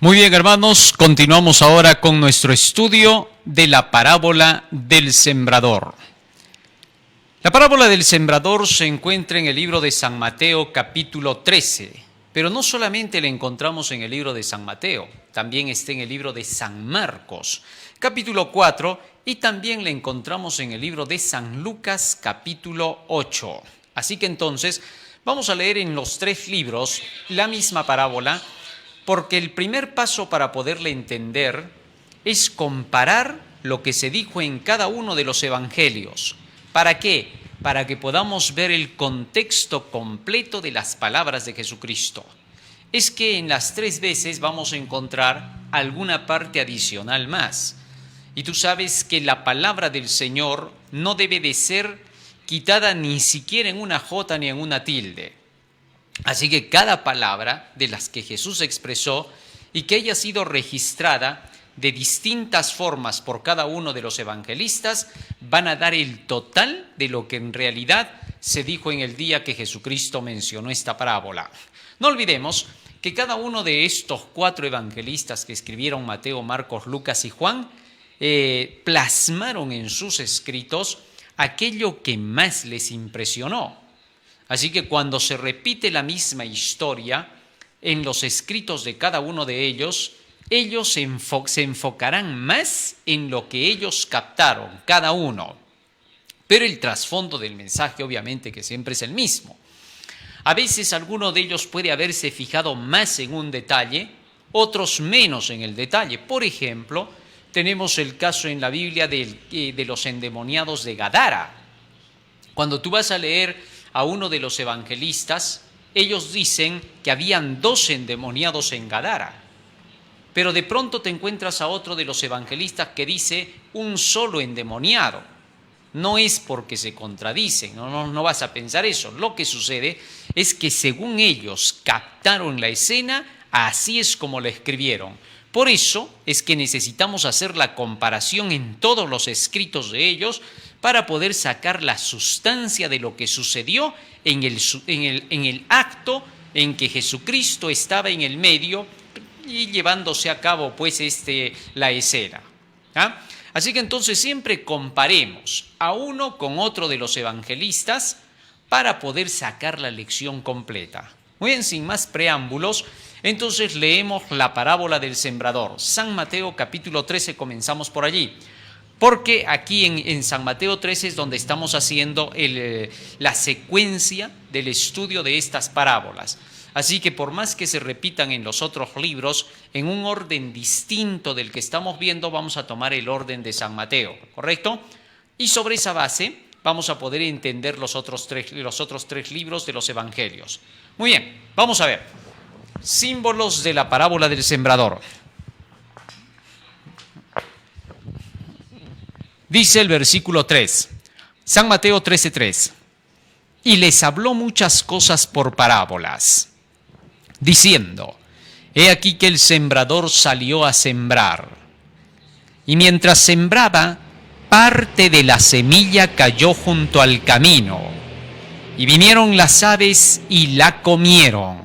Muy bien, hermanos, continuamos ahora con nuestro estudio de la parábola del sembrador. La parábola del sembrador se encuentra en el libro de San Mateo, capítulo 13, pero no solamente la encontramos en el libro de San Mateo, también está en el libro de San Marcos, capítulo 4, y también la encontramos en el libro de San Lucas, capítulo 8. Así que entonces vamos a leer en los tres libros la misma parábola, porque el primer paso para poderla entender es comparar lo que se dijo en cada uno de los evangelios. ¿Para qué? Para que podamos ver el contexto completo de las palabras de Jesucristo. Es que en las tres veces vamos a encontrar alguna parte adicional más. Y tú sabes que la palabra del Señor no debe de ser quitada ni siquiera en una jota ni en una tilde. Así que cada palabra de las que Jesús expresó y que haya sido registrada de distintas formas por cada uno de los evangelistas van a dar el total de lo que en realidad se dijo en el día que Jesucristo mencionó esta parábola. No olvidemos que cada uno de estos cuatro evangelistas que escribieron Mateo, Marcos, Lucas y Juan plasmaron en sus escritos aquello que más les impresionó. Así que cuando se repite la misma historia en los escritos de cada uno de ellos, ellos se enfocarán más en lo que ellos captaron, cada uno. Pero el trasfondo del mensaje obviamente que siempre es el mismo. A veces alguno de ellos puede haberse fijado más en un detalle, otros menos en el detalle. Por ejemplo, tenemos el caso en la Biblia de los endemoniados de Gadara. Cuando tú vas a leer a uno de los evangelistas, ellos dicen que habían 2 endemoniados en Gadara, pero de pronto te encuentras a otro de los evangelistas que dice un solo endemoniado. No es porque se contradicen, no vas a pensar eso. Lo que sucede es que según ellos captaron la escena, así es como la escribieron. Por eso es que necesitamos hacer la comparación en todos los escritos de ellos para poder sacar la sustancia de lo que sucedió en el acto en que Jesucristo estaba en el medio y llevándose a cabo pues la escena. ¿Ah? Así que entonces siempre comparemos a uno con otro de los evangelistas para poder sacar la lección completa. Muy bien, sin más preámbulos, entonces leemos la parábola del sembrador. San Mateo capítulo 13, comenzamos por allí. Porque aquí en San Mateo 13 es donde estamos haciendo la secuencia del estudio de estas parábolas. Así que por más que se repitan en los otros libros, en un orden distinto del que estamos viendo, vamos a tomar el orden de San Mateo, ¿correcto? Y sobre esa base vamos a poder entender los otros tres libros de los evangelios. Muy bien, vamos a ver. Símbolos de la parábola del sembrador. Dice el versículo 3, San Mateo 13:3, y les habló muchas cosas por parábolas, diciendo, he aquí que el sembrador salió a sembrar, y mientras sembraba, parte de la semilla cayó junto al camino, y vinieron las aves y la comieron.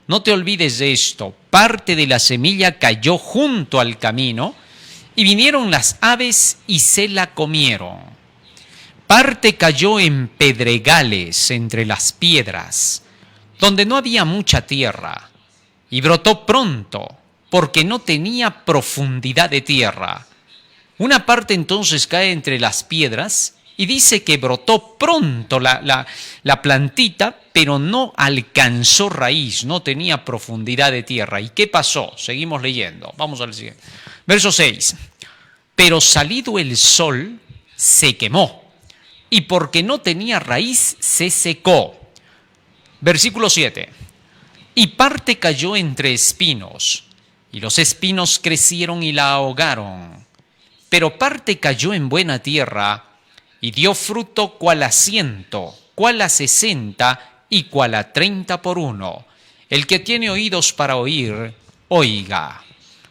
No te olvides de esto, parte de la semilla cayó junto al camino, y vinieron las aves y se la comieron. Parte cayó en pedregales entre las piedras, donde no había mucha tierra, y brotó pronto, porque no tenía profundidad de tierra. Una parte entonces cae entre las piedras, y dice que brotó pronto la plantita, pero no alcanzó raíz, no tenía profundidad de tierra. ¿Y qué pasó? Seguimos leyendo. Vamos al siguiente. Verso 6. Pero salido el sol, se quemó, y porque no tenía raíz, se secó. Versículo 7. Y parte cayó entre espinos, y los espinos crecieron y la ahogaron. Pero parte cayó en buena tierra, y dio fruto cual a 100, cual a 60, y cual a 30 por uno. El que tiene oídos para oír, oiga.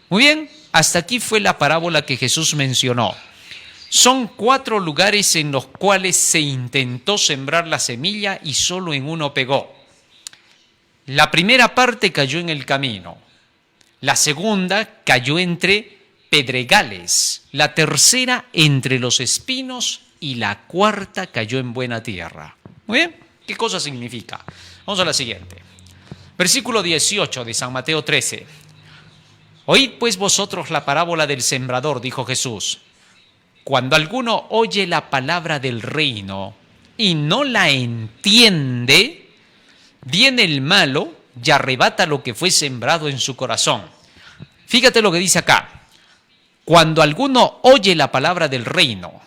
Muy bien, hasta aquí fue la parábola que Jesús mencionó. Son 4 lugares en los cuales se intentó sembrar la semilla y solo en uno pegó. La primera parte cayó en el camino. La segunda cayó entre pedregales, la tercera entre los espinos y la cuarta cayó en buena tierra. Muy bien, ¿qué cosa significa? Vamos a la siguiente. Versículo 18 de San Mateo 13. Oíd pues vosotros la parábola del sembrador, dijo Jesús. Cuando alguno oye la palabra del reino y no la entiende, viene el malo y arrebata lo que fue sembrado en su corazón. Fíjate lo que dice acá. Cuando alguno oye la palabra del reino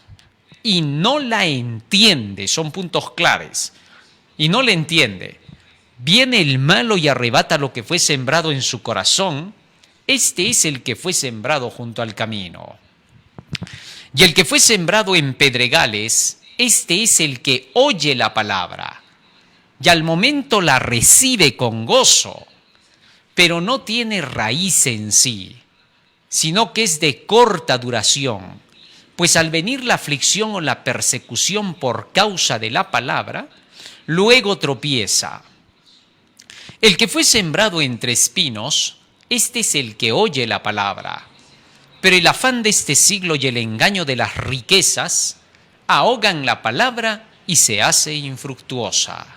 y no la entiende, son puntos claves, y no la entiende, viene el malo y arrebata lo que fue sembrado en su corazón. Este es el que fue sembrado junto al camino. Y el que fue sembrado en pedregales, este es el que oye la palabra y al momento la recibe con gozo, pero no tiene raíz en sí, sino que es de corta duración, pues al venir la aflicción o la persecución por causa de la palabra, luego tropieza. El que fue sembrado entre espinos, este es el que oye la palabra, pero el afán de este siglo y el engaño de las riquezas ahogan la palabra y se hace infructuosa.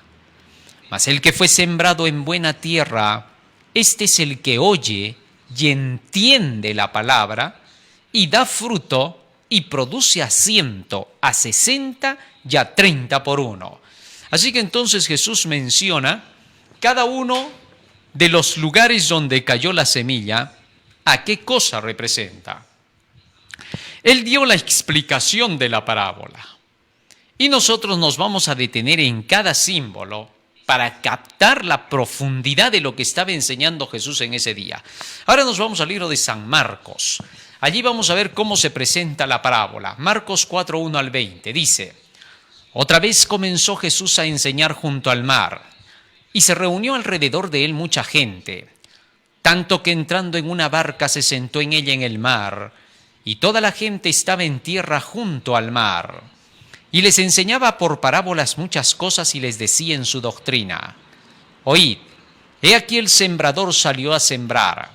Mas el que fue sembrado en buena tierra, este es el que oye y entiende la palabra y da fruto y produce a 100, a 60 y a 30 por uno. Así que entonces Jesús menciona cada uno de los lugares donde cayó la semilla, ¿a qué cosa representa? Él dio la explicación de la parábola y nosotros nos vamos a detener en cada símbolo para captar la profundidad de lo que estaba enseñando Jesús en ese día. Ahora nos vamos al libro de San Marcos. Allí vamos a ver cómo se presenta la parábola. Marcos 4, 1 al 20 dice: Otra vez comenzó Jesús a enseñar junto al mar, y se reunió alrededor de él mucha gente, tanto que entrando en una barca se sentó en ella en el mar, y toda la gente estaba en tierra junto al mar. Y les enseñaba por parábolas muchas cosas y les decía en su doctrina: Oíd, he aquí el sembrador salió a sembrar.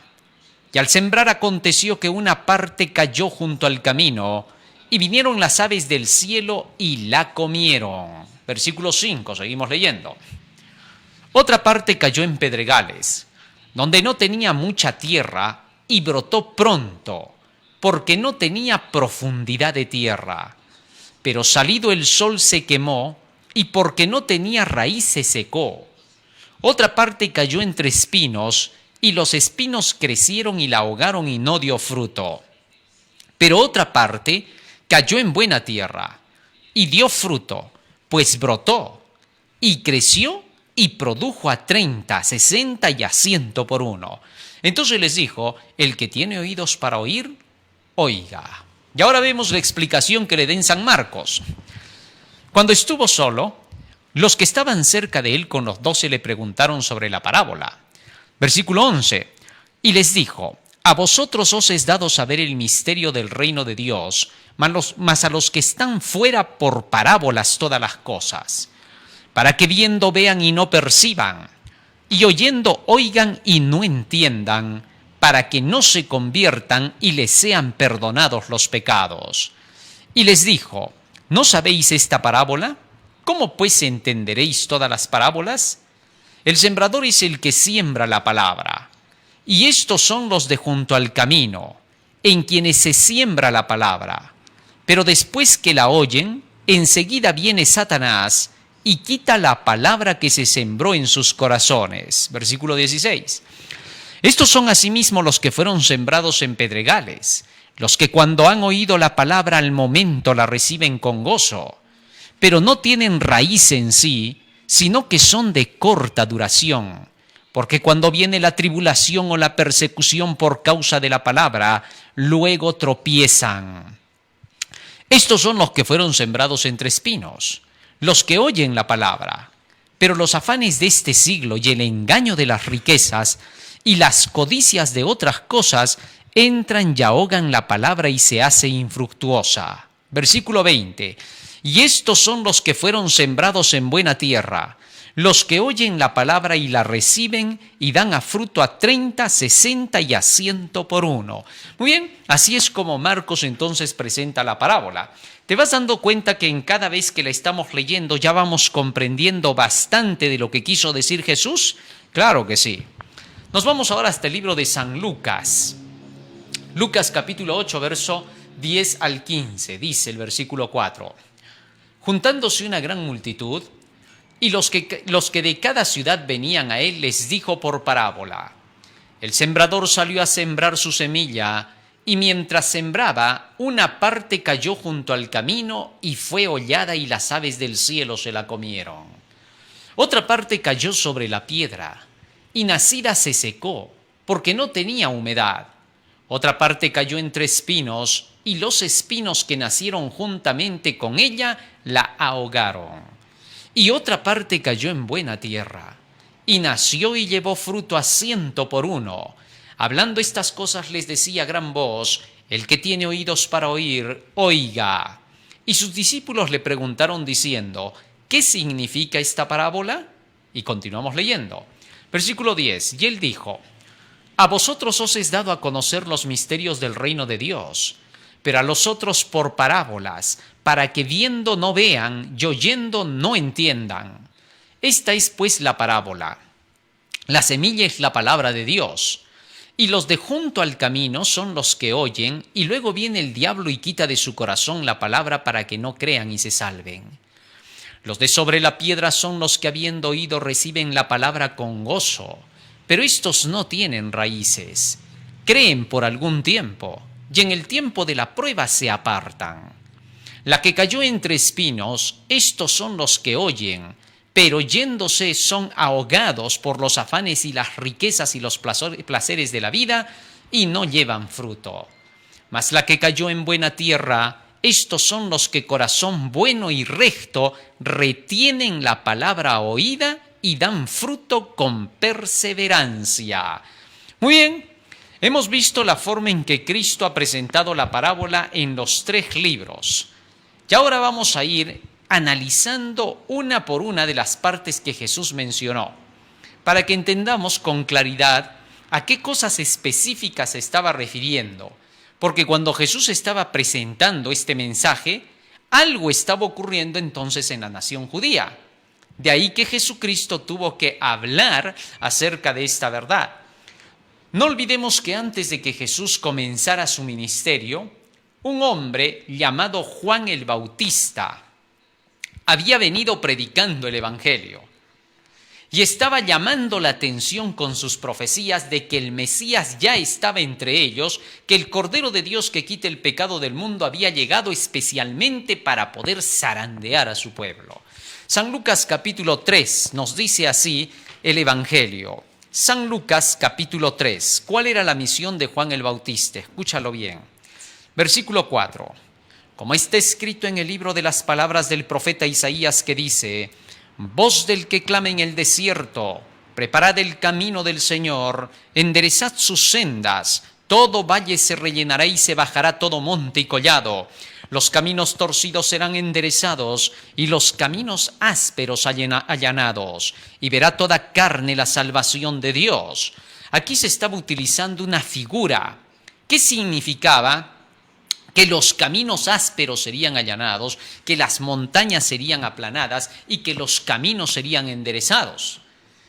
Y al sembrar aconteció que una parte cayó junto al camino, y vinieron las aves del cielo y la comieron. Versículo 5, seguimos leyendo. Otra parte cayó en pedregales, donde no tenía mucha tierra, y brotó pronto, porque no tenía profundidad de tierra. Pero salido el sol se quemó, y porque no tenía raíz se secó. Otra parte cayó entre espinos, y los espinos crecieron y la ahogaron y no dio fruto. Pero otra parte cayó en buena tierra, y dio fruto, pues brotó, y creció, y produjo a 30, 60 y a 100 por uno. Entonces les dijo: el que tiene oídos para oír, oiga. Y ahora vemos la explicación que le da en San Marcos. Cuando estuvo solo, los que estaban cerca de él con los 12 le preguntaron sobre la parábola. Versículo 11. Y les dijo: a vosotros os es dado saber el misterio del reino de Dios, mas a los que están fuera por parábolas todas las cosas, para que viendo vean y no perciban, y oyendo oigan y no entiendan, para que no se conviertan y les sean perdonados los pecados. Y les dijo: ¿no sabéis esta parábola? ¿Cómo pues entenderéis todas las parábolas? El sembrador es el que siembra la palabra, y estos son los de junto al camino, en quienes se siembra la palabra. Pero después que la oyen, enseguida viene Satanás y quita la palabra que se sembró en sus corazones. Versículo 16. Estos son asimismo los que fueron sembrados en pedregales, los que cuando han oído la palabra al momento la reciben con gozo, pero no tienen raíz en sí, sino que son de corta duración, porque cuando viene la tribulación o la persecución por causa de la palabra, luego tropiezan. Estos son los que fueron sembrados entre espinos, los que oyen la palabra, pero los afanes de este siglo y el engaño de las riquezas y las codicias de otras cosas entran y ahogan la palabra y se hace infructuosa. Versículo 20. Y estos son los que fueron sembrados en buena tierra, los que oyen la palabra y la reciben y dan a fruto a 30, 60 y a 100 por uno. Muy bien, así es como Marcos entonces presenta la parábola. ¿Te vas dando cuenta que en cada vez que la estamos leyendo ya vamos comprendiendo bastante de lo que quiso decir Jesús? Claro que sí. Nos vamos ahora hasta el libro de San Lucas. Lucas capítulo 8, verso 10 al 15, dice el versículo 4. Juntándose una gran multitud, y los que de cada ciudad venían a él les dijo por parábola: el sembrador salió a sembrar su semilla, y mientras sembraba, una parte cayó junto al camino y fue hollada y las aves del cielo se la comieron. Otra parte cayó sobre la piedra, y nacida se secó, porque no tenía humedad. Otra parte cayó entre espinos, y los espinos que nacieron juntamente con ella la ahogaron. Y otra parte cayó en buena tierra, y nació y llevó fruto a 100 por uno. Hablando estas cosas les decía a gran voz: el que tiene oídos para oír, oiga. Y sus discípulos le preguntaron diciendo: ¿qué significa esta parábola? Y continuamos leyendo. Versículo 10. Y él dijo: a vosotros os es dado a conocer los misterios del reino de Dios, pero a los otros por parábolas, para que viendo no vean y oyendo no entiendan. Esta es pues la parábola. La semilla es la palabra de Dios, y los de junto al camino son los que oyen, y luego viene el diablo y quita de su corazón la palabra para que no crean y se salven. Los de sobre la piedra son los que habiendo oído reciben la palabra con gozo, pero estos no tienen raíces. Creen por algún tiempo, y en el tiempo de la prueba se apartan. La que cayó entre espinos, estos son los que oyen, pero yéndose son ahogados por los afanes y las riquezas y los placeres de la vida, y no llevan fruto. Mas la que cayó en buena tierra, estos son los que corazón bueno y recto retienen la palabra oída y dan fruto con perseverancia. Muy bien, hemos visto la forma en que Cristo ha presentado la parábola en los 3 libros. Y ahora vamos a ir analizando una por una de las partes que Jesús mencionó, para que entendamos con claridad a qué cosas específicas se estaba refiriendo. Porque cuando Jesús estaba presentando este mensaje, algo estaba ocurriendo entonces en la nación judía. De ahí que Jesucristo tuvo que hablar acerca de esta verdad. No olvidemos que antes de que Jesús comenzara su ministerio, un hombre llamado Juan el Bautista había venido predicando el Evangelio y estaba llamando la atención con sus profecías de que el Mesías ya estaba entre ellos, que el Cordero de Dios que quita el pecado del mundo había llegado especialmente para poder zarandear a su pueblo. San Lucas capítulo 3 nos dice así el Evangelio. San Lucas capítulo 3. ¿Cuál era la misión de Juan el Bautista? Escúchalo bien. Versículo 4. Como está escrito en el libro de las palabras del profeta Isaías que dice: voz del que clama en el desierto, preparad el camino del Señor, enderezad sus sendas, todo valle se rellenará y se bajará todo monte y collado. Los caminos torcidos serán enderezados y los caminos ásperos allanados, y verá toda carne la salvación de Dios. Aquí se estaba utilizando una figura. ¿Qué significaba? Que los caminos ásperos serían allanados, que las montañas serían aplanadas y que los caminos serían enderezados.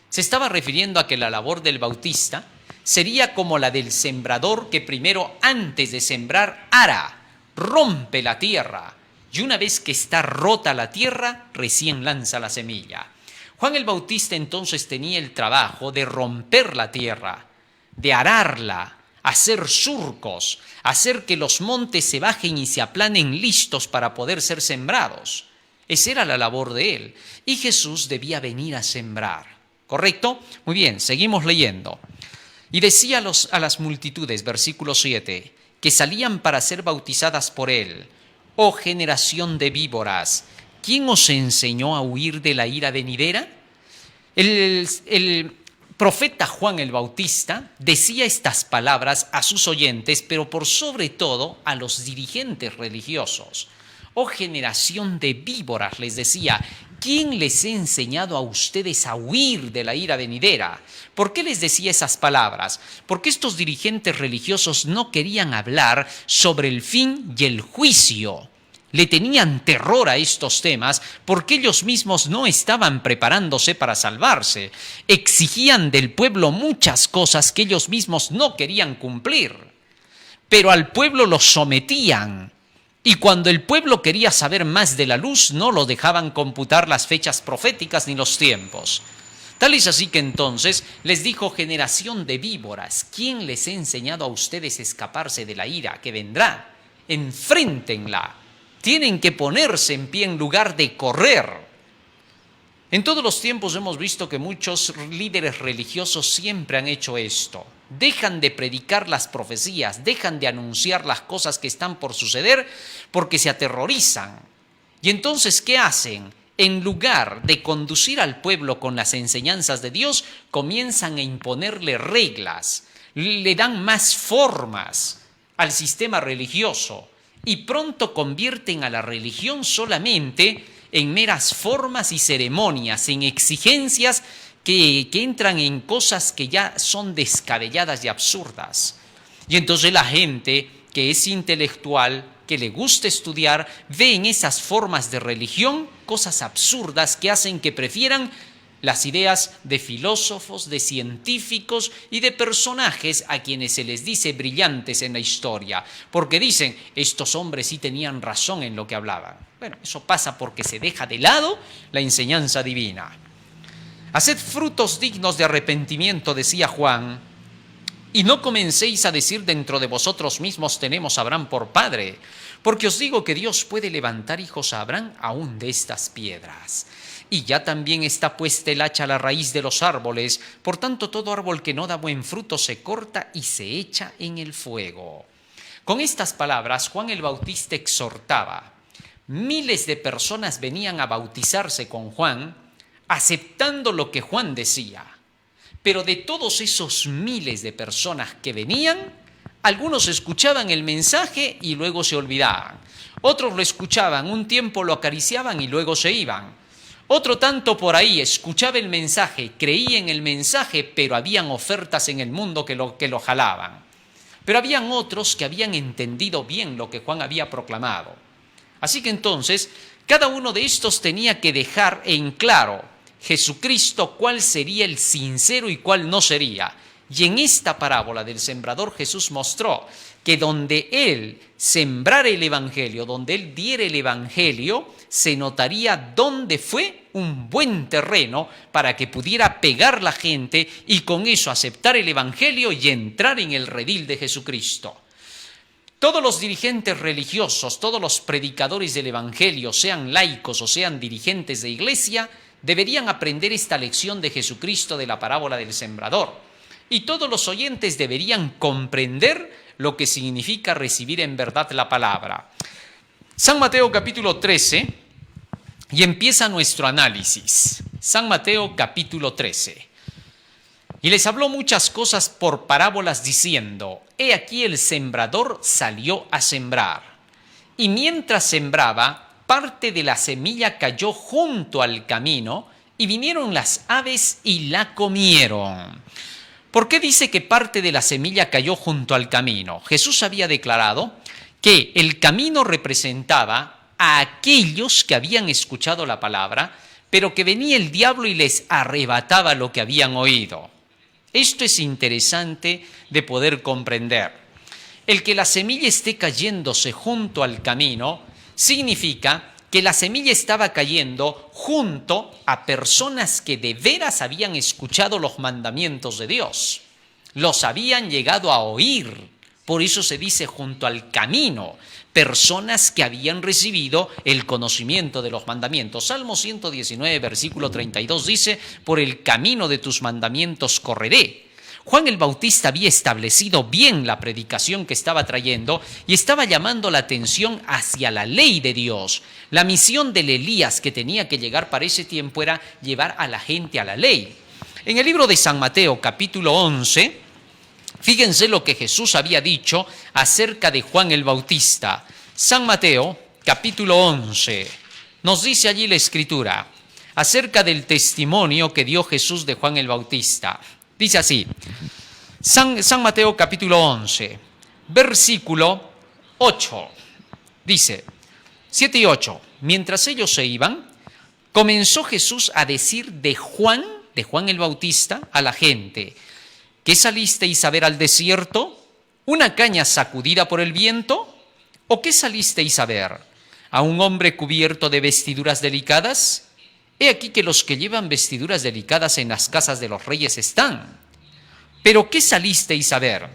Se estaba refiriendo a que la labor del Bautista sería como la del sembrador que primero, antes de sembrar, ara, rompe la tierra, y una vez que está rota la tierra, recién lanza la semilla. Juan el Bautista entonces tenía el trabajo de romper la tierra, de ararla, hacer surcos, hacer que los montes se bajen y se aplanen listos para poder ser sembrados. Esa era la labor de él. Y Jesús debía venir a sembrar. ¿Correcto? Muy bien, seguimos leyendo. Y decía a las multitudes, versículo 7, que salían para ser bautizadas por él: oh generación de víboras, ¿quién os enseñó a huir de la ira venidera? El profeta Juan el Bautista decía estas palabras a sus oyentes, pero por sobre todo a los dirigentes religiosos. Oh generación de víboras, les decía, ¿quién les ha enseñado a ustedes a huir de la ira venidera? ¿Por qué les decía esas palabras? Porque estos dirigentes religiosos no querían hablar sobre el fin y el juicio. Le tenían terror a estos temas porque ellos mismos no estaban preparándose para salvarse. Exigían del pueblo muchas cosas que ellos mismos no querían cumplir. Pero al pueblo lo sometían. Y cuando el pueblo quería saber más de la luz, no lo dejaban computar las fechas proféticas ni los tiempos. Tal es así que entonces les dijo: generación de víboras, ¿quién les ha enseñado a ustedes a escaparse de la ira que vendrá? Enfréntenla. Tienen que ponerse en pie en lugar de correr. En todos los tiempos hemos visto que muchos líderes religiosos siempre han hecho esto. Dejan de predicar las profecías, dejan de anunciar las cosas que están por suceder porque se aterrorizan. Y entonces, ¿qué hacen? En lugar de conducir al pueblo con las enseñanzas de Dios, comienzan a imponerle reglas, le dan más formas al sistema religioso y pronto convierten a la religión solamente en meras formas y ceremonias, en exigencias que entran en cosas que ya son descabelladas y absurdas. Y entonces la gente que es intelectual, que le gusta estudiar, ve en esas formas de religión cosas absurdas que hacen que prefieran las ideas de filósofos, de científicos y de personajes a quienes se les dice brillantes en la historia, porque dicen, estos hombres sí tenían razón en lo que hablaban. Bueno, eso pasa porque se deja de lado la enseñanza divina. Haced frutos dignos de arrepentimiento, decía Juan, y no comencéis a decir dentro de vosotros mismos: tenemos a Abraham por padre, porque os digo que Dios puede levantar hijos a Abraham aún de estas piedras. Y ya también está puesta el hacha a la raíz de los árboles, por tanto todo árbol que no da buen fruto se corta y se echa en el fuego. Con estas palabras Juan el Bautista exhortaba. Miles de personas venían a bautizarse con Juan, aceptando lo que Juan decía. Pero de todos esos miles de personas que venían, algunos escuchaban el mensaje y luego se olvidaban. Otros lo escuchaban, un tiempo lo acariciaban y luego se iban. Otro tanto por ahí escuchaba el mensaje, creía en el mensaje, pero habían ofertas en el mundo que lo jalaban. Pero habían otros que habían entendido bien lo que Juan había proclamado. Así que entonces, cada uno de estos tenía que dejar en claro Jesucristo cuál sería el sincero y cuál no sería. Y en esta parábola del sembrador Jesús mostró que donde Él sembrara el Evangelio, donde Él diera el Evangelio, se notaría dónde fue un buen terreno para que pudiera pegar la gente y con eso aceptar el Evangelio y entrar en el redil de Jesucristo. Todos los dirigentes religiosos, todos los predicadores del Evangelio, sean laicos o sean dirigentes de iglesia, deberían aprender esta lección de Jesucristo de la parábola del sembrador. Y todos los oyentes deberían comprender lo que significa recibir en verdad la palabra. San Mateo capítulo 13, y empieza nuestro análisis. San Mateo capítulo 13. Y les habló muchas cosas por parábolas diciendo: he aquí el sembrador salió a sembrar. Y mientras sembraba, parte de la semilla cayó junto al camino, y vinieron las aves y la comieron. ¿Por qué dice que parte de la semilla cayó junto al camino? Jesús había declarado que el camino representaba a aquellos que habían escuchado la palabra, pero que venía el diablo y les arrebataba lo que habían oído. Esto es interesante de poder comprender. El que la semilla esté cayéndose junto al camino significa que la semilla estaba cayendo junto a personas que de veras habían escuchado los mandamientos de Dios. Los habían llegado a oír. Por eso se dice junto al camino. Personas que habían recibido el conocimiento de los mandamientos. Salmo 119, versículo 32 dice: por el camino de tus mandamientos correré. Juan el Bautista había establecido bien la predicación que estaba trayendo y estaba llamando la atención hacia la ley de Dios. La misión del Elías que tenía que llegar para ese tiempo era llevar a la gente a la ley. En el libro de San Mateo, capítulo 11, fíjense lo que Jesús había dicho acerca de Juan el Bautista. San Mateo, capítulo 11, nos dice allí la Escritura: acerca del testimonio que dio Jesús de Juan el Bautista. Dice así, San Mateo capítulo 11, versículo 8, dice, 7 y 8, mientras ellos se iban, comenzó Jesús a decir de Juan el Bautista, a la gente, ¿qué salisteis a ver al desierto? ¿Una caña sacudida por el viento? ¿O qué salisteis a ver? ¿A un hombre cubierto de vestiduras delicadas? He aquí que los que llevan vestiduras delicadas en las casas de los reyes están. ¿Pero qué salisteis a ver?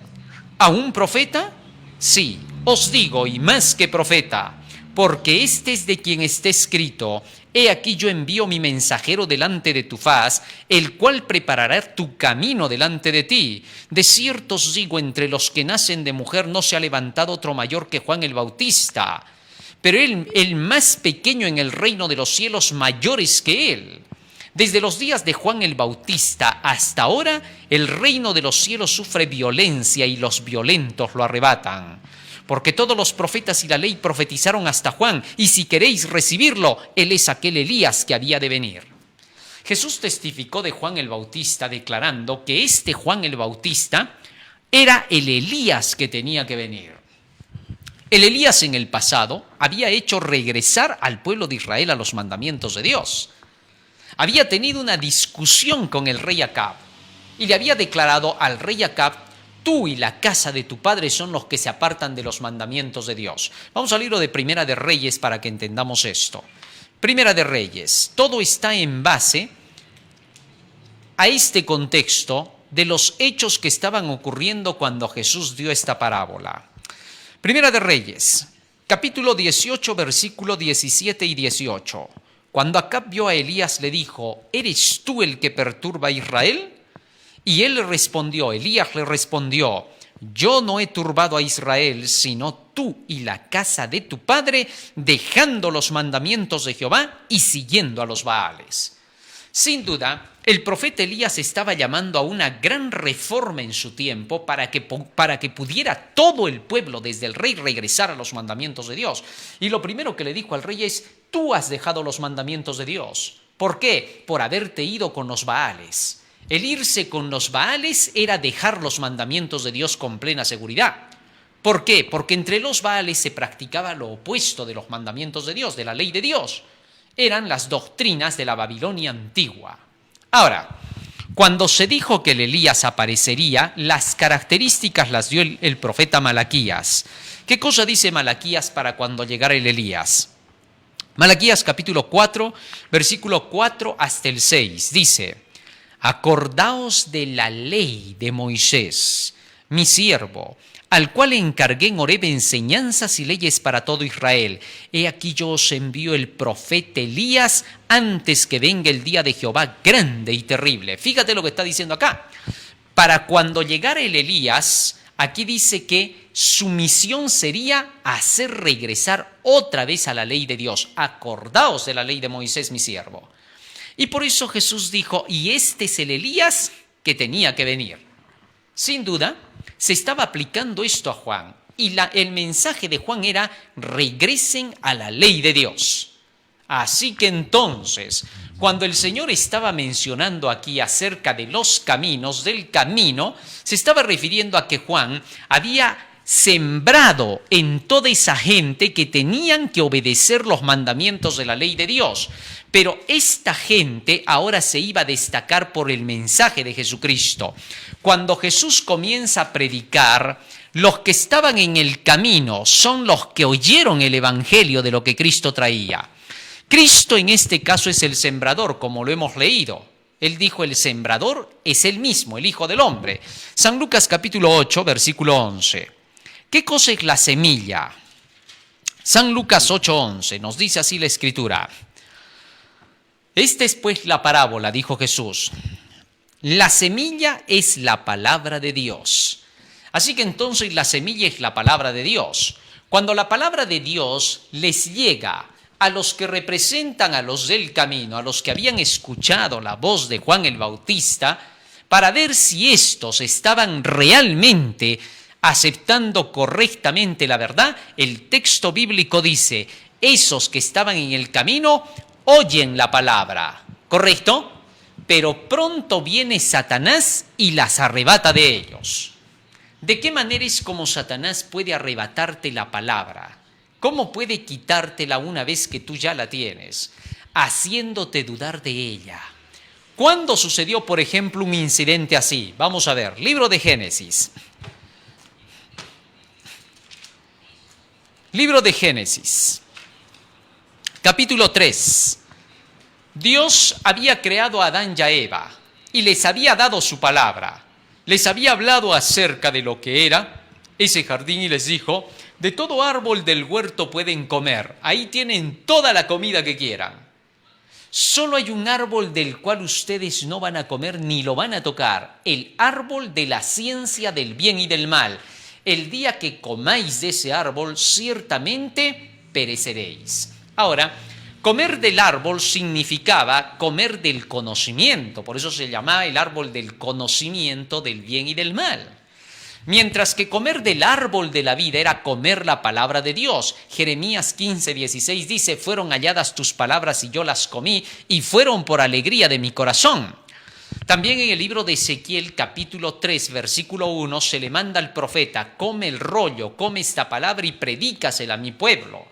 ¿A un profeta? Sí, os digo, y más que profeta, porque este es de quien está escrito, he aquí yo envío mi mensajero delante de tu faz, el cual preparará tu camino delante de ti. De cierto os digo, entre los que nacen de mujer no se ha levantado otro mayor que Juan el Bautista, pero el más pequeño en el reino de los cielos mayor es que él. Desde los días de Juan el Bautista hasta ahora, el reino de los cielos sufre violencia y los violentos lo arrebatan. Porque todos los profetas y la ley profetizaron hasta Juan, y si queréis recibirlo, él es aquel Elías que había de venir. Jesús testificó de Juan el Bautista declarando que este Juan el Bautista era el Elías que tenía que venir. El Elías en el pasado había hecho regresar al pueblo de Israel a los mandamientos de Dios. Había tenido una discusión con el rey Acab y le había declarado al rey Acab, tú y la casa de tu padre son los que se apartan de los mandamientos de Dios. Vamos al libro de Primera de Reyes para que entendamos esto. Primera de Reyes, todo está en base a este contexto de los hechos que estaban ocurriendo cuando Jesús dio esta parábola. Primera de Reyes, capítulo 18, versículo 17 y 18. Cuando Acab vio a Elías, le dijo, ¿eres tú el que perturba a Israel? Y él le respondió, Elías le respondió, yo no he turbado a Israel, sino tú y la casa de tu padre, dejando los mandamientos de Jehová y siguiendo a los Baales. Sin duda, el profeta Elías estaba llamando a una gran reforma en su tiempo para que pudiera todo el pueblo, desde el rey, regresar a los mandamientos de Dios. Y lo primero que le dijo al rey es, tú has dejado los mandamientos de Dios. ¿Por qué? Por haberte ido con los Baales. El irse con los Baales era dejar los mandamientos de Dios con plena seguridad. ¿Por qué? Porque entre los Baales se practicaba lo opuesto de los mandamientos de Dios, de la ley de Dios. Eran las doctrinas de la Babilonia antigua. Ahora, cuando se dijo que el Elías aparecería, las características las dio el profeta Malaquías. ¿Qué cosa dice Malaquías para cuando llegara el Elías? Malaquías capítulo 4, versículo 4 hasta el 6, dice, acordaos de la ley de Moisés, mi siervo, al cual encargué en Horeb enseñanzas y leyes para todo Israel. He aquí yo os envío el profeta Elías antes que venga el día de Jehová grande y terrible. Fíjate lo que está diciendo acá. Para cuando llegara el Elías, aquí dice que su misión sería hacer regresar otra vez a la ley de Dios. Acordaos de la ley de Moisés, mi siervo. Y por eso Jesús dijo, y este es el Elías que tenía que venir. Sin duda, se estaba aplicando esto a Juan. Y el mensaje de Juan era, regresen a la ley de Dios. Así que entonces, cuando el Señor estaba mencionando aquí acerca de los caminos, del camino, se estaba refiriendo a que Juan había sembrado en toda esa gente que tenían que obedecer los mandamientos de la ley de Dios. Pero esta gente ahora se iba a destacar por el mensaje de Jesucristo. Cuando Jesús comienza a predicar, los que estaban en el camino son los que oyeron el evangelio de lo que Cristo traía. Cristo en este caso es el sembrador, como lo hemos leído. Él dijo, el sembrador es él mismo, el Hijo del Hombre. San Lucas capítulo 8, versículo 11. ¿Qué cosa es la semilla? San Lucas 8:11 nos dice así la Escritura. Esta es pues la parábola, dijo Jesús. La semilla es la palabra de Dios. Así que entonces la semilla es la palabra de Dios. Cuando la palabra de Dios les llega a los que representan a los del camino, a los que habían escuchado la voz de Juan el Bautista, para ver si estos estaban realmente aceptando correctamente la verdad, el texto bíblico dice, esos que estaban en el camino oyen la palabra, ¿correcto? Pero pronto viene Satanás y las arrebata de ellos. ¿De qué manera es como Satanás puede arrebatarte la palabra? ¿Cómo puede quitártela una vez que tú ya la tienes? Haciéndote dudar de ella. ¿Cuándo sucedió, por ejemplo, un incidente así? Vamos a ver, libro de Génesis. Libro de Génesis, capítulo 3. Dios había creado a Adán y a Eva y les había dado su palabra. Les había hablado acerca de lo que era ese jardín y les dijo, de todo árbol del huerto pueden comer, ahí tienen toda la comida que quieran. Solo hay un árbol del cual ustedes no van a comer ni lo van a tocar, el árbol de la ciencia del bien y del mal. El día que comáis de ese árbol, ciertamente pereceréis. Ahora, comer del árbol significaba comer del conocimiento, por eso se llamaba el árbol del conocimiento del bien y del mal. Mientras que comer del árbol de la vida era comer la palabra de Dios. Jeremías 15:16 dice, fueron halladas tus palabras y yo las comí, y fueron por alegría de mi corazón. También en el libro de Ezequiel, capítulo 3, versículo 1, se le manda al profeta, come el rollo, come esta palabra y predícasela a mi pueblo.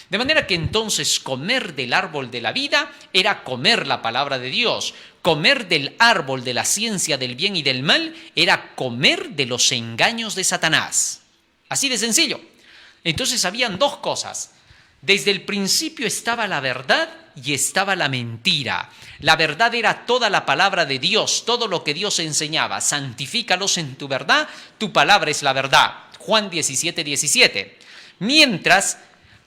De manera que entonces comer del árbol de la vida era comer la palabra de Dios. Comer del árbol de la ciencia del bien y del mal era comer de los engaños de Satanás. Así de sencillo. Entonces habían dos cosas. Desde el principio estaba la verdad y estaba la mentira. La verdad era toda la palabra de Dios, todo lo que Dios enseñaba. Santifícalos en tu verdad, tu palabra es la verdad. Juan 17:17. Mientras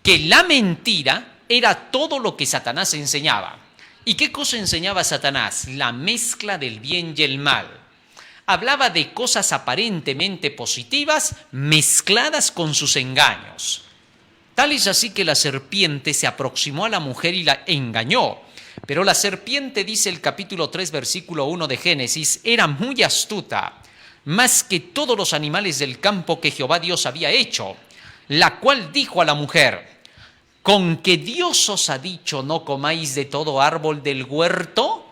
que la mentira era todo lo que Satanás enseñaba. ¿Y qué cosa enseñaba Satanás? La mezcla del bien y el mal. Hablaba de cosas aparentemente positivas mezcladas con sus engaños. Tal es así que la serpiente se aproximó a la mujer y la engañó. Pero la serpiente, dice el capítulo 3, versículo 1 de Génesis, era muy astuta, más que todos los animales del campo que Jehová Dios había hecho, la cual dijo a la mujer, ¿con que Dios os ha dicho no comáis de todo árbol del huerto?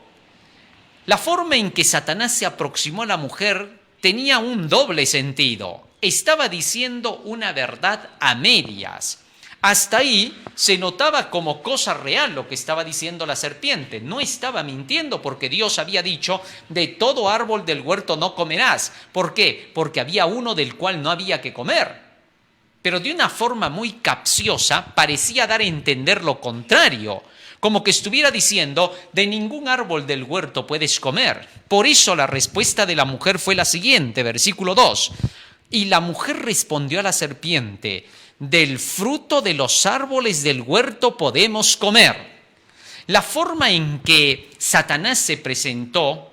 La forma en que Satanás se aproximó a la mujer tenía un doble sentido. Estaba diciendo una verdad a medias. Hasta ahí se notaba como cosa real lo que estaba diciendo la serpiente. No estaba mintiendo porque Dios había dicho, de todo árbol del huerto no comerás. ¿Por qué? Porque había uno del cual no había que comer. Pero de una forma muy capciosa parecía dar a entender lo contrario, como que estuviera diciendo, de ningún árbol del huerto puedes comer. Por eso la respuesta de la mujer fue la siguiente, versículo 2. Y la mujer respondió a la serpiente, del fruto de los árboles del huerto podemos comer. La forma en que Satanás se presentó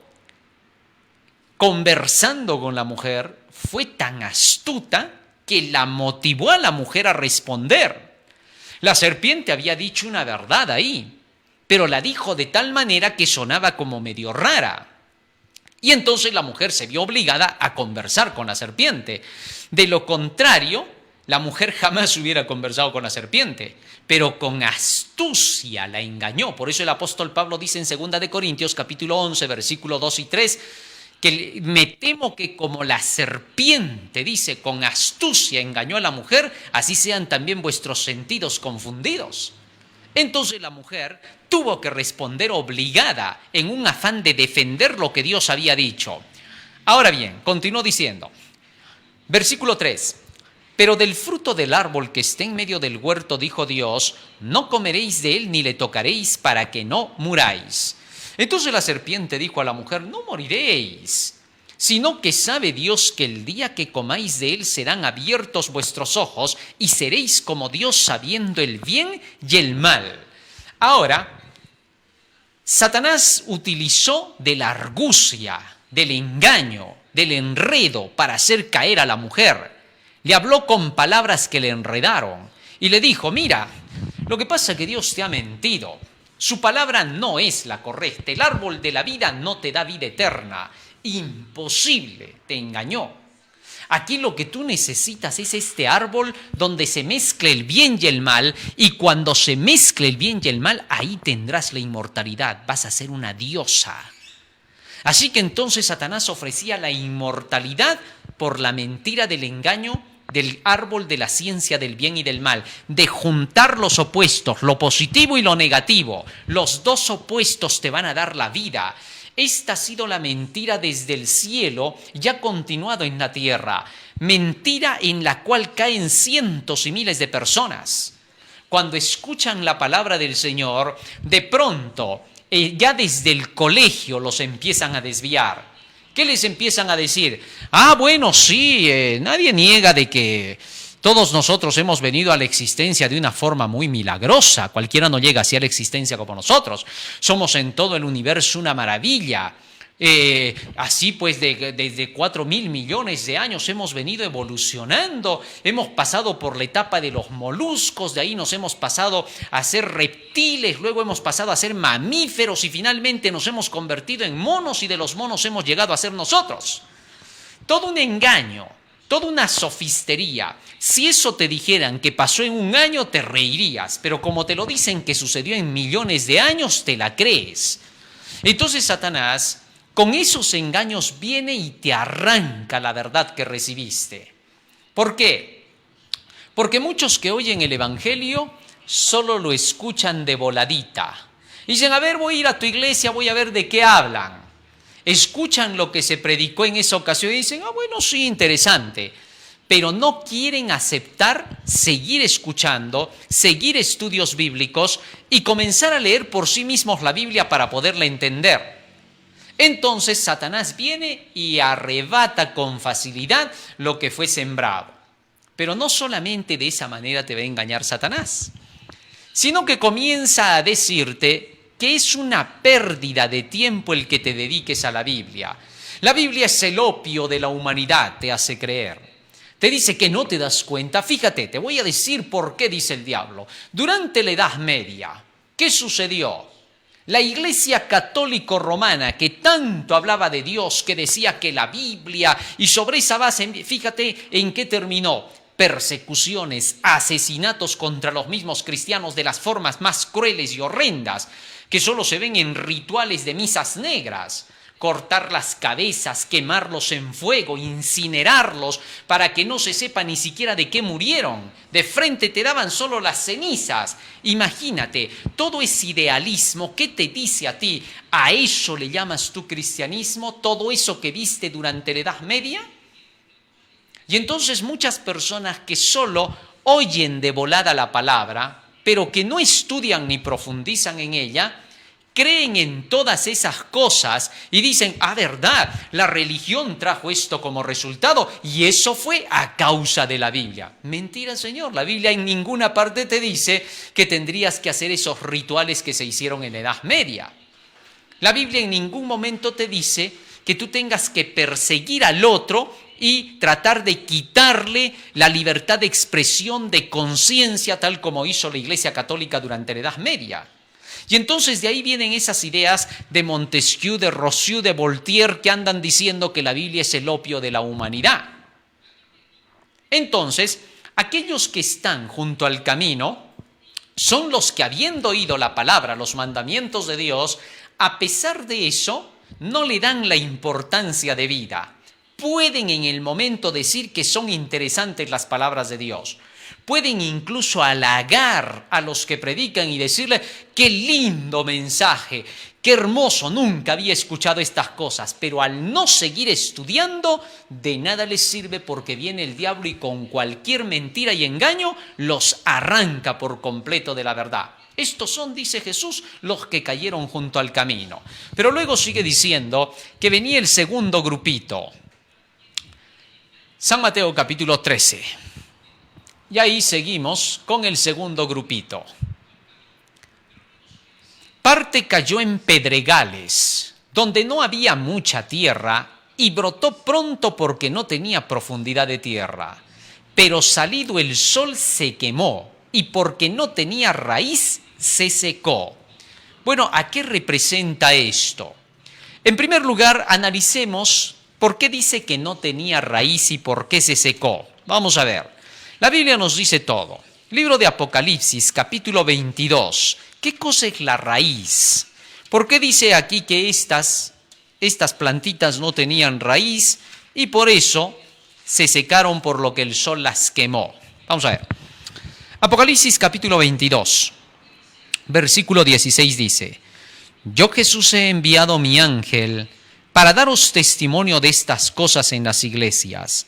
conversando con la mujer fue tan astuta que la motivó a la mujer a responder. La serpiente había dicho una verdad ahí, pero la dijo de tal manera que sonaba como medio rara. Y entonces la mujer se vio obligada a conversar con la serpiente. De lo contrario, la mujer jamás hubiera conversado con la serpiente, pero con astucia la engañó. Por eso el apóstol Pablo dice en 2 de Corintios, capítulo 11, versículos 2 y 3, que me temo que como la serpiente, dice, con astucia engañó a la mujer, así sean también vuestros sentidos confundidos. Entonces la mujer tuvo que responder obligada en un afán de defender lo que Dios había dicho. Ahora bien, continuó diciendo, versículo 3, pero del fruto del árbol que está en medio del huerto, dijo Dios, no comeréis de él ni le tocaréis para que no muráis. Entonces la serpiente dijo a la mujer, no moriréis, sino que sabe Dios que el día que comáis de él serán abiertos vuestros ojos y seréis como Dios sabiendo el bien y el mal. Ahora, Satanás utilizó de la argucia, del engaño, del enredo para hacer caer a la mujer. Le habló con palabras que le enredaron y le dijo, mira, lo que pasa es que Dios te ha mentido. Su palabra no es la correcta. El árbol de la vida no te da vida eterna. Imposible, te engañó. Aquí lo que tú necesitas es este árbol donde se mezcle el bien y el mal, y cuando se mezcle el bien y el mal, ahí tendrás la inmortalidad, vas a ser una diosa. Así que entonces Satanás ofrecía la inmortalidad por la mentira del engaño del árbol de la ciencia del bien y del mal, de juntar los opuestos, lo positivo y lo negativo. Los dos opuestos te van a dar la vida. Esta ha sido la mentira desde el cielo y ha continuado en la tierra. Mentira en la cual caen cientos y miles de personas. Cuando escuchan la palabra del Señor, de pronto, ya desde el colegio los empiezan a desviar. ¿Qué les empiezan a decir? Bueno, sí, nadie niega de que todos nosotros hemos venido a la existencia de una forma muy milagrosa. Cualquiera no llega así a la existencia como nosotros. Somos en todo el universo una maravilla. Así pues, desde 4.000 millones de años hemos venido evolucionando, hemos pasado por la etapa de los moluscos, de ahí nos hemos pasado a ser reptiles, luego hemos pasado a ser mamíferos y finalmente nos hemos convertido en monos y de los monos hemos llegado a ser nosotros. Todo un engaño, toda una sofistería. Si eso te dijeran que pasó en un año, te reirías, pero como te lo dicen que sucedió en millones de años, te la crees. Entonces Satanás, con esos engaños viene y te arranca la verdad que recibiste. ¿Por qué? Porque muchos que oyen el Evangelio solo lo escuchan de voladita. Dicen, voy a ir a tu iglesia, voy a ver de qué hablan. Escuchan lo que se predicó en esa ocasión y dicen, bueno, sí, interesante. Pero no quieren aceptar seguir escuchando, seguir estudios bíblicos y comenzar a leer por sí mismos la Biblia para poderla entender. Entonces Satanás viene y arrebata con facilidad lo que fue sembrado. Pero no solamente de esa manera te va a engañar Satanás, sino que comienza a decirte que es una pérdida de tiempo el que te dediques a la Biblia. La Biblia es el opio de la humanidad, te hace creer. Te dice que no te das cuenta. Fíjate, te voy a decir por qué dice el diablo. Durante la Edad Media, ¿qué sucedió? La Iglesia Católica Romana, que tanto hablaba de Dios, que decía que la Biblia, y sobre esa base, fíjate en qué terminó. Persecuciones, asesinatos contra los mismos cristianos de las formas más crueles y horrendas, que solo se ven en rituales de misas negras. Cortar las cabezas, quemarlos en fuego, incinerarlos para que no se sepa ni siquiera de qué murieron. De frente te daban solo las cenizas. Imagínate, todo ese idealismo, ¿qué te dice a ti? ¿A eso le llamas tú cristianismo? ¿Todo eso que viste durante la Edad Media? Y entonces muchas personas que solo oyen de volada la palabra, pero que no estudian ni profundizan en ella, creen en todas esas cosas y dicen, verdad, la religión trajo esto como resultado y eso fue a causa de la Biblia. Mentira, Señor, la Biblia en ninguna parte te dice que tendrías que hacer esos rituales que se hicieron en la Edad Media. La Biblia en ningún momento te dice que tú tengas que perseguir al otro y tratar de quitarle la libertad de expresión, de conciencia, tal como hizo la Iglesia Católica durante la Edad Media. Y entonces de ahí vienen esas ideas de Montesquieu, de Rousseau, de Voltaire, que andan diciendo que la Biblia es el opio de la humanidad. Entonces, aquellos que están junto al camino son los que, habiendo oído la palabra, los mandamientos de Dios, a pesar de eso, no le dan la importancia de vida. Pueden en el momento decir que son interesantes las palabras de Dios. Pueden incluso halagar a los que predican y decirle, qué lindo mensaje, qué hermoso, nunca había escuchado estas cosas. Pero al no seguir estudiando, de nada les sirve porque viene el diablo y con cualquier mentira y engaño los arranca por completo de la verdad. Estos son, dice Jesús, los que cayeron junto al camino. Pero luego sigue diciendo que venía el segundo grupito. San Mateo capítulo 13. Y ahí seguimos con el segundo grupito. Parte cayó en pedregales, donde no había mucha tierra, y brotó pronto porque no tenía profundidad de tierra. Pero salido el sol se quemó, y porque no tenía raíz se secó. Bueno, ¿a qué representa esto? En primer lugar, analicemos ¿Por qué dice que no tenía raíz y por qué se secó? Vamos a ver. La Biblia nos dice todo. Libro de Apocalipsis, capítulo 22. ¿Qué cosa es la raíz? ¿Por qué dice aquí que estas plantitas no tenían raíz y por eso se secaron por lo que el sol las quemó? Vamos a ver. Apocalipsis capítulo 22, versículo 16 dice: Yo Jesús he enviado mi ángel para daros testimonio de estas cosas en las iglesias.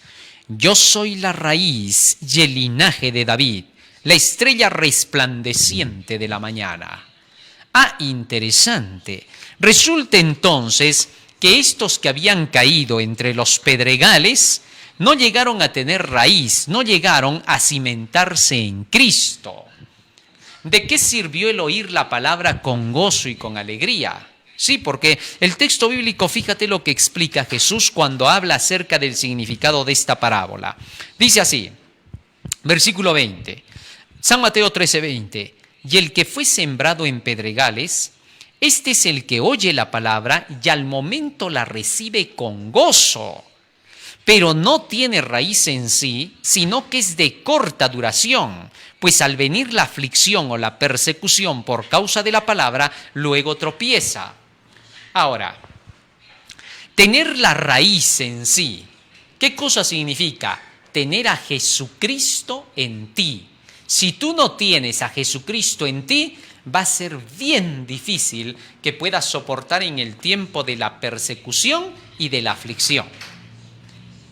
Yo soy la raíz y el linaje de David, la estrella resplandeciente de la mañana. Ah, interesante. Resulta entonces que estos que habían caído entre los pedregales no llegaron a tener raíz, no llegaron a cimentarse en Cristo. ¿De qué sirvió el oír la palabra con gozo y con alegría? Sí, porque el texto bíblico, fíjate lo que explica Jesús cuando habla acerca del significado de esta parábola. Dice así, versículo 20, San Mateo 13:20, y el que fue sembrado en pedregales, este es el que oye la palabra y al momento la recibe con gozo, pero no tiene raíz en sí, sino que es de corta duración, pues al venir la aflicción o la persecución por causa de la palabra, luego tropieza. Ahora, tener la raíz en sí, ¿qué cosa significa? Tener a Jesucristo en ti. Si tú no tienes a Jesucristo en ti, va a ser bien difícil que puedas soportar en el tiempo de la persecución y de la aflicción.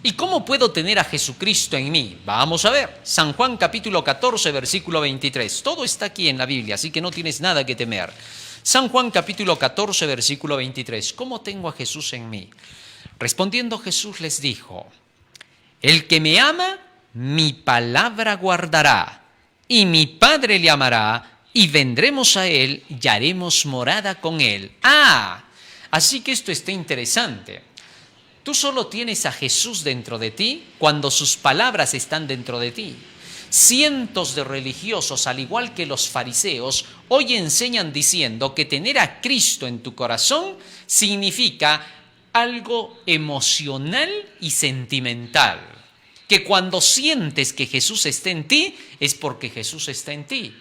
¿Y cómo puedo tener a Jesucristo en mí? Vamos a ver. San Juan capítulo 14, versículo 23. Todo está aquí en la Biblia, así que no tienes nada que temer. San Juan capítulo 14, versículo 23. ¿Cómo tengo a Jesús en mí? Respondiendo Jesús les dijo: El que me ama, mi palabra guardará, y mi Padre le amará, y vendremos a él y haremos morada con él. Así que esto está interesante. Tú solo tienes a Jesús dentro de ti cuando sus palabras están dentro de ti. Cientos de religiosos, al igual que los fariseos, hoy enseñan diciendo que tener a Cristo en tu corazón significa algo emocional y sentimental. Que cuando sientes que Jesús está en ti, es porque Jesús está en ti.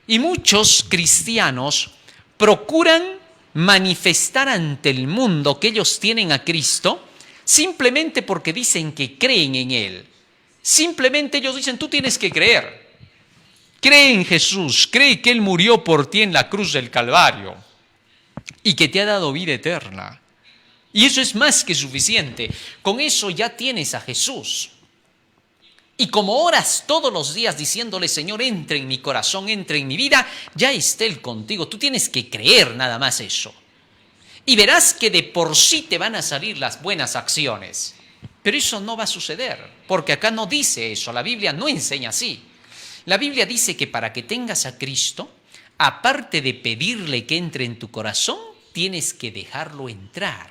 Y muchos cristianos procuran manifestar ante el mundo que ellos tienen a Cristo simplemente porque dicen que creen en Él. Simplemente ellos dicen, tú tienes que creer. Cree en Jesús, cree que Él murió por ti en la cruz del Calvario y que te ha dado vida eterna. Y eso es más que suficiente. Con eso ya tienes a Jesús. Y como oras todos los días diciéndole, Señor, entra en mi corazón, entra en mi vida, ya está Él contigo. Tú tienes que creer nada más eso. Y verás que de por sí te van a salir las buenas acciones. Pero eso no va a suceder, porque acá no dice eso. La Biblia no enseña así. La Biblia dice que para que tengas a Cristo, aparte de pedirle que entre en tu corazón, tienes que dejarlo entrar.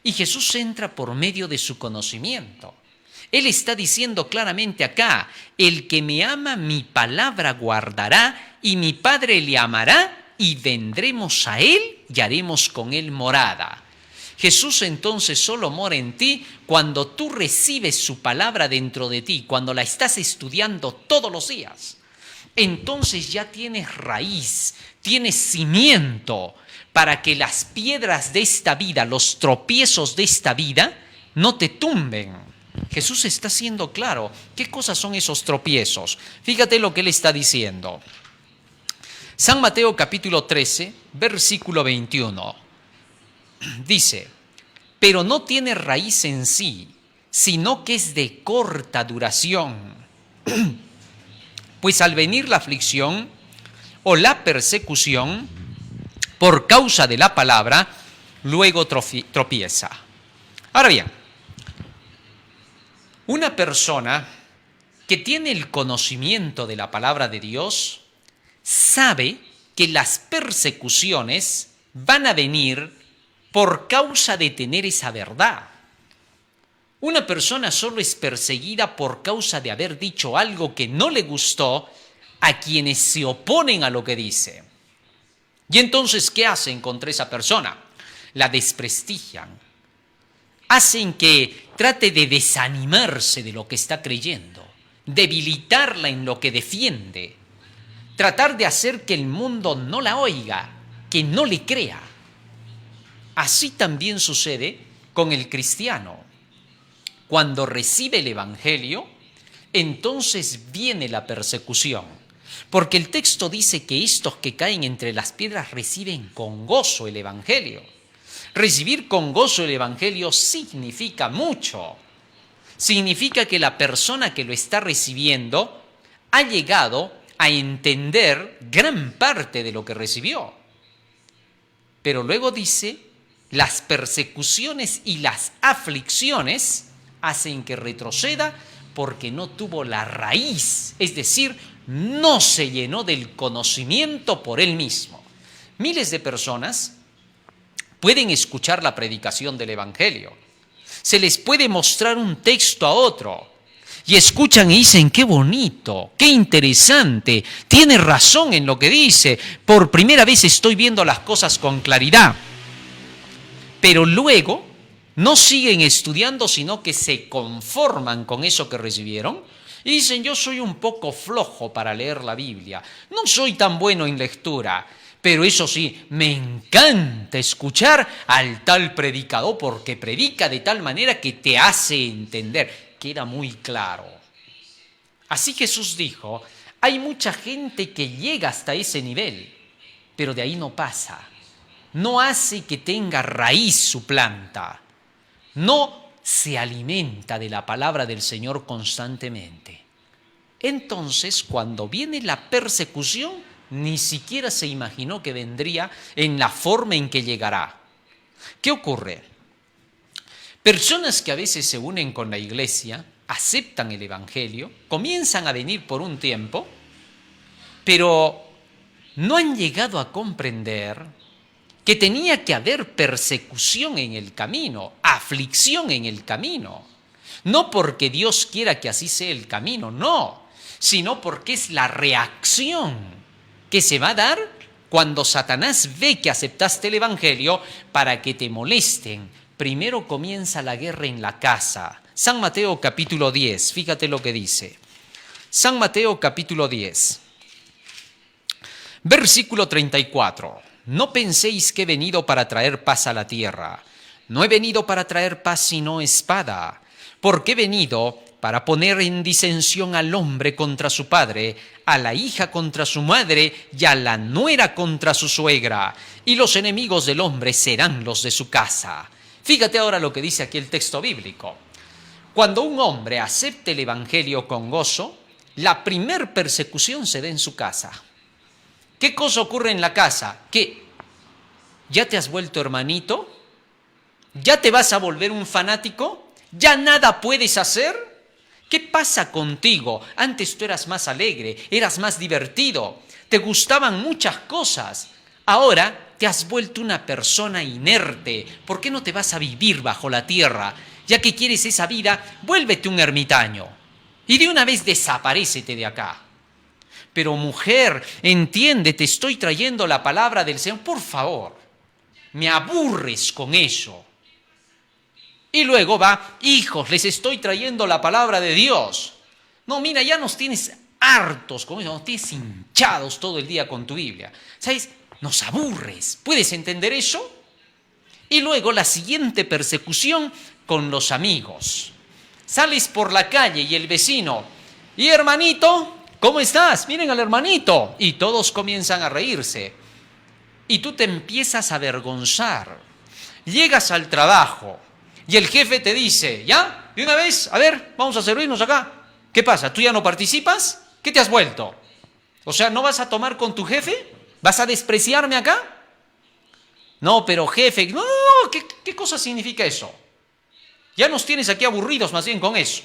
Y Jesús entra por medio de su conocimiento. Él está diciendo claramente acá, el que me ama, mi palabra guardará, y mi Padre le amará, y vendremos a Él y haremos con Él morada. Jesús entonces solo mora en ti cuando tú recibes su palabra dentro de ti, cuando la estás estudiando todos los días. Entonces ya tienes raíz, tienes cimiento para que las piedras de esta vida, los tropiezos de esta vida, no te tumben. Jesús está siendo claro. ¿Qué cosas son esos tropiezos? Fíjate lo que Él está diciendo. San Mateo capítulo 13, versículo 21. Dice, pero no tiene raíz en sí, sino que es de corta duración. Pues al venir la aflicción o la persecución por causa de la palabra, luego tropieza. Ahora bien, una persona que tiene el conocimiento de la palabra de Dios sabe que las persecuciones van a venir por causa de tener esa verdad. Una persona solo es perseguida por causa de haber dicho algo que no le gustó a quienes se oponen a lo que dice. Y entonces, ¿qué hacen contra esa persona? La desprestigian. hacen que trate de desanimarse de lo que está creyendo, debilitarla en lo que defiende, tratar de hacer que el mundo no la oiga, que no le crea. Así también sucede con el cristiano. Cuando recibe el Evangelio, entonces viene la persecución. Porque el texto dice que estos que caen entre las piedras reciben con gozo el Evangelio. Recibir con gozo el Evangelio significa mucho. Significa que la persona que lo está recibiendo ha llegado a entender gran parte de lo que recibió. Pero luego dice, las persecuciones y las aflicciones hacen que retroceda porque no tuvo la raíz, es decir, no se llenó del conocimiento por él mismo. Miles de personas pueden escuchar la predicación del Evangelio. Se les puede mostrar un texto a otro y escuchan y dicen, qué bonito, qué interesante, tiene razón en lo que dice, por primera vez estoy viendo las cosas con claridad. Pero luego no siguen estudiando, sino que se conforman con eso que recibieron y dicen, yo soy un poco flojo para leer la Biblia, no soy tan bueno en lectura, pero eso sí, me encanta escuchar al tal predicador porque predica de tal manera que te hace entender. Queda muy claro. Así Jesús dijo, hay mucha gente que llega hasta ese nivel, pero de ahí no pasa. No hace que tenga raíz su planta. No se alimenta de la palabra del Señor constantemente. Entonces, cuando viene la persecución, ni siquiera se imaginó que vendría en la forma en que llegará. ¿Qué ocurre? Personas que a veces se unen con la iglesia, aceptan el Evangelio, comienzan a venir por un tiempo, pero no han llegado a comprender que tenía que haber persecución en el camino, aflicción en el camino. No porque Dios quiera que así sea el camino, no, sino porque es la reacción que se va a dar cuando Satanás ve que aceptaste el Evangelio para que te molesten. Primero comienza la guerra en la casa. San Mateo capítulo 10, fíjate lo que dice. San Mateo capítulo 10, versículo 34. No penséis que he venido para traer paz a la tierra. No he venido para traer paz sino espada, porque he venido para poner en disensión al hombre contra su padre, a la hija contra su madre y a la nuera contra su suegra, y los enemigos del hombre serán los de su casa. Fíjate ahora lo que dice aquí el texto bíblico. Cuando un hombre acepte el Evangelio con gozo, la primer persecución se da en su casa. ¿Qué cosa ocurre en la casa? ¿Qué? ¿Ya te has vuelto hermanito? ¿Ya te vas a volver un fanático? ¿Ya nada puedes hacer? ¿Qué pasa contigo? Antes tú eras más alegre, eras más divertido, te gustaban muchas cosas. Ahora te has vuelto una persona inerte. ¿Por qué no te vas a vivir bajo la tierra? Ya que quieres esa vida, vuélvete un ermitaño. Y de una vez desaparécete de acá. Pero mujer, entiende, te estoy trayendo la palabra del Señor. Por favor, me aburres con eso. Y luego va, hijos, les estoy trayendo la palabra de Dios. No, mira, ya nos tienes hartos con eso, nos tienes hinchados todo el día con tu Biblia. ¿Sabes? Nos aburres. ¿Puedes entender eso? Y luego la siguiente persecución con los amigos. Sales por la calle y el vecino, y hermanito, ¿cómo estás? Miren al hermanito. Y todos comienzan a reírse. Y tú te empiezas a avergonzar. Llegas al trabajo y el jefe te dice, ¿ya? De una vez, a ver, vamos a servirnos acá. ¿Qué pasa? ¿Tú ya no participas? ¿Qué te has vuelto? O sea, ¿no vas a tomar con tu jefe? ¿Vas a despreciarme acá? No, pero jefe, no, ¿qué cosa significa eso? Ya nos tienes aquí aburridos más bien con eso.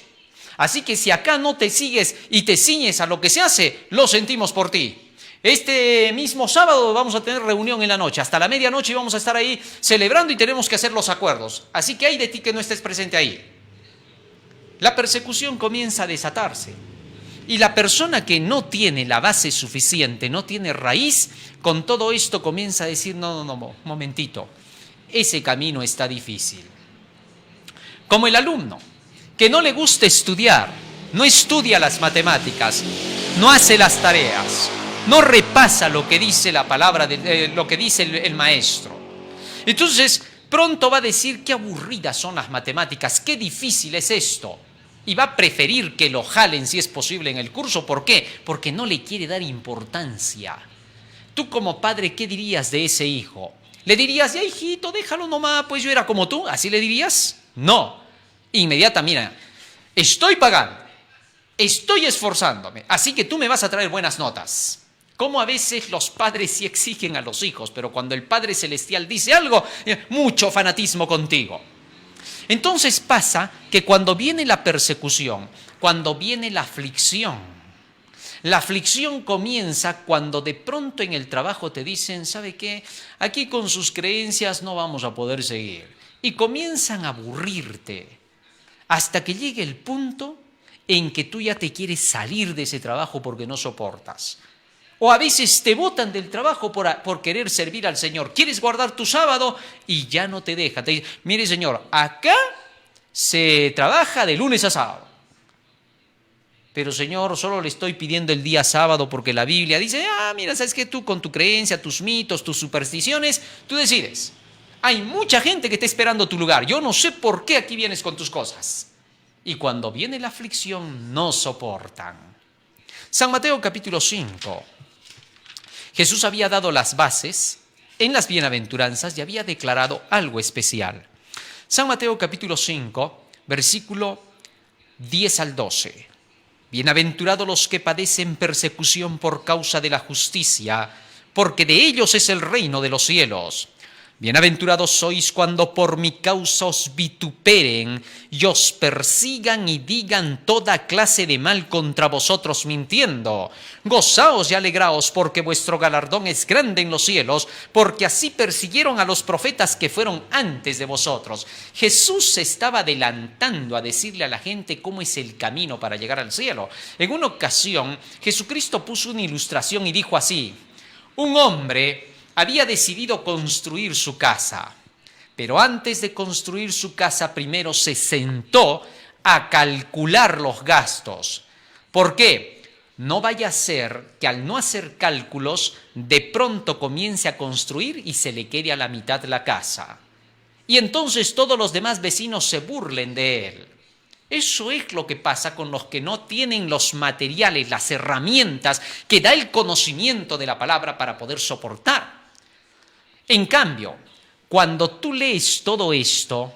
Así que si acá no te sigues y te ciñes a lo que se hace, lo sentimos por ti. Este mismo sábado vamos a tener reunión en la noche, hasta la medianoche vamos a estar ahí celebrando y tenemos que hacer los acuerdos. Así que hay de ti que no estés presente ahí. La persecución comienza a desatarse. Y la persona que no tiene la base suficiente, no tiene raíz, con todo esto comienza a decir, no, momentito, ese camino está difícil. Como el alumno que no le gusta estudiar, no estudia las matemáticas, no hace las tareas, no repasa lo que dice la palabra, lo que dice el maestro. Entonces, pronto va a decir qué aburridas son las matemáticas, qué difícil es esto. Y va a preferir que lo jalen si es posible en el curso. ¿Por qué? Porque no le quiere dar importancia. Tú como padre, ¿qué dirías de ese hijo? ¿Le dirías, ya hijito, déjalo nomás, pues yo era como tú? ¿Así le dirías? No. Inmediatamente, mira, estoy pagando, estoy esforzándome, así que tú me vas a traer buenas notas. Como a veces los padres sí exigen a los hijos, pero cuando el Padre Celestial dice algo, mucho fanatismo contigo. Entonces pasa que cuando viene la persecución, cuando viene la aflicción comienza cuando de pronto en el trabajo te dicen, ¿sabe qué? Aquí con sus creencias no vamos a poder seguir. Y comienzan a aburrirte hasta que llegue el punto en que tú ya te quieres salir de ese trabajo porque no soportas. O a veces te botan del trabajo por querer servir al Señor. Quieres guardar tu sábado y ya no te dejan. Te dicen, mire señor, acá se trabaja de lunes a sábado. Pero señor, solo le estoy pidiendo el día sábado porque la Biblia dice, mira, sabes que tú con tu creencia, tus mitos, tus supersticiones, tú decides. Hay mucha gente que está esperando tu lugar. Yo no sé por qué aquí vienes con tus cosas. Y cuando viene la aflicción, no soportan. San Mateo capítulo 5. Jesús había dado las bases en las bienaventuranzas y había declarado algo especial. San Mateo capítulo 5, versículo 10 al 12. Bienaventurados los que padecen persecución por causa de la justicia, porque de ellos es el reino de los cielos. Bienaventurados sois cuando por mi causa os vituperen y os persigan y digan toda clase de mal contra vosotros mintiendo. Gozaos y alegraos porque vuestro galardón es grande en los cielos, porque así persiguieron a los profetas que fueron antes de vosotros. Jesús se estaba adelantando a decirle a la gente cómo es el camino para llegar al cielo. En una ocasión, Jesucristo puso una ilustración y dijo así: un hombre había decidido construir su casa, pero antes de construir su casa primero se sentó a calcular los gastos. ¿Por qué? No vaya a ser que al no hacer cálculos de pronto comience a construir y se le quede a la mitad la casa. Y entonces todos los demás vecinos se burlen de él. Eso es lo que pasa con los que no tienen los materiales, las herramientas que da el conocimiento de la palabra para poder soportar. En cambio, cuando tú lees todo esto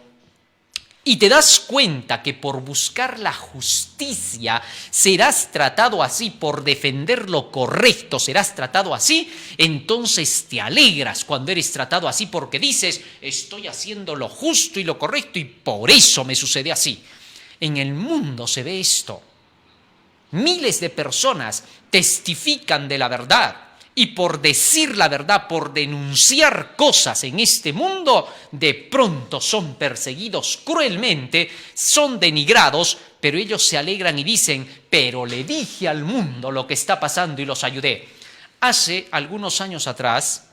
y te das cuenta que por buscar la justicia serás tratado así, por defender lo correcto serás tratado así, entonces te alegras cuando eres tratado así porque dices, estoy haciendo lo justo y lo correcto y por eso me sucede así. En el mundo se ve esto. Miles de personas testifican de la verdad. Y por decir la verdad, por denunciar cosas en este mundo, de pronto son perseguidos cruelmente, son denigrados, pero ellos se alegran y dicen, pero le dije al mundo lo que está pasando y los ayudé. Hace algunos años atrás,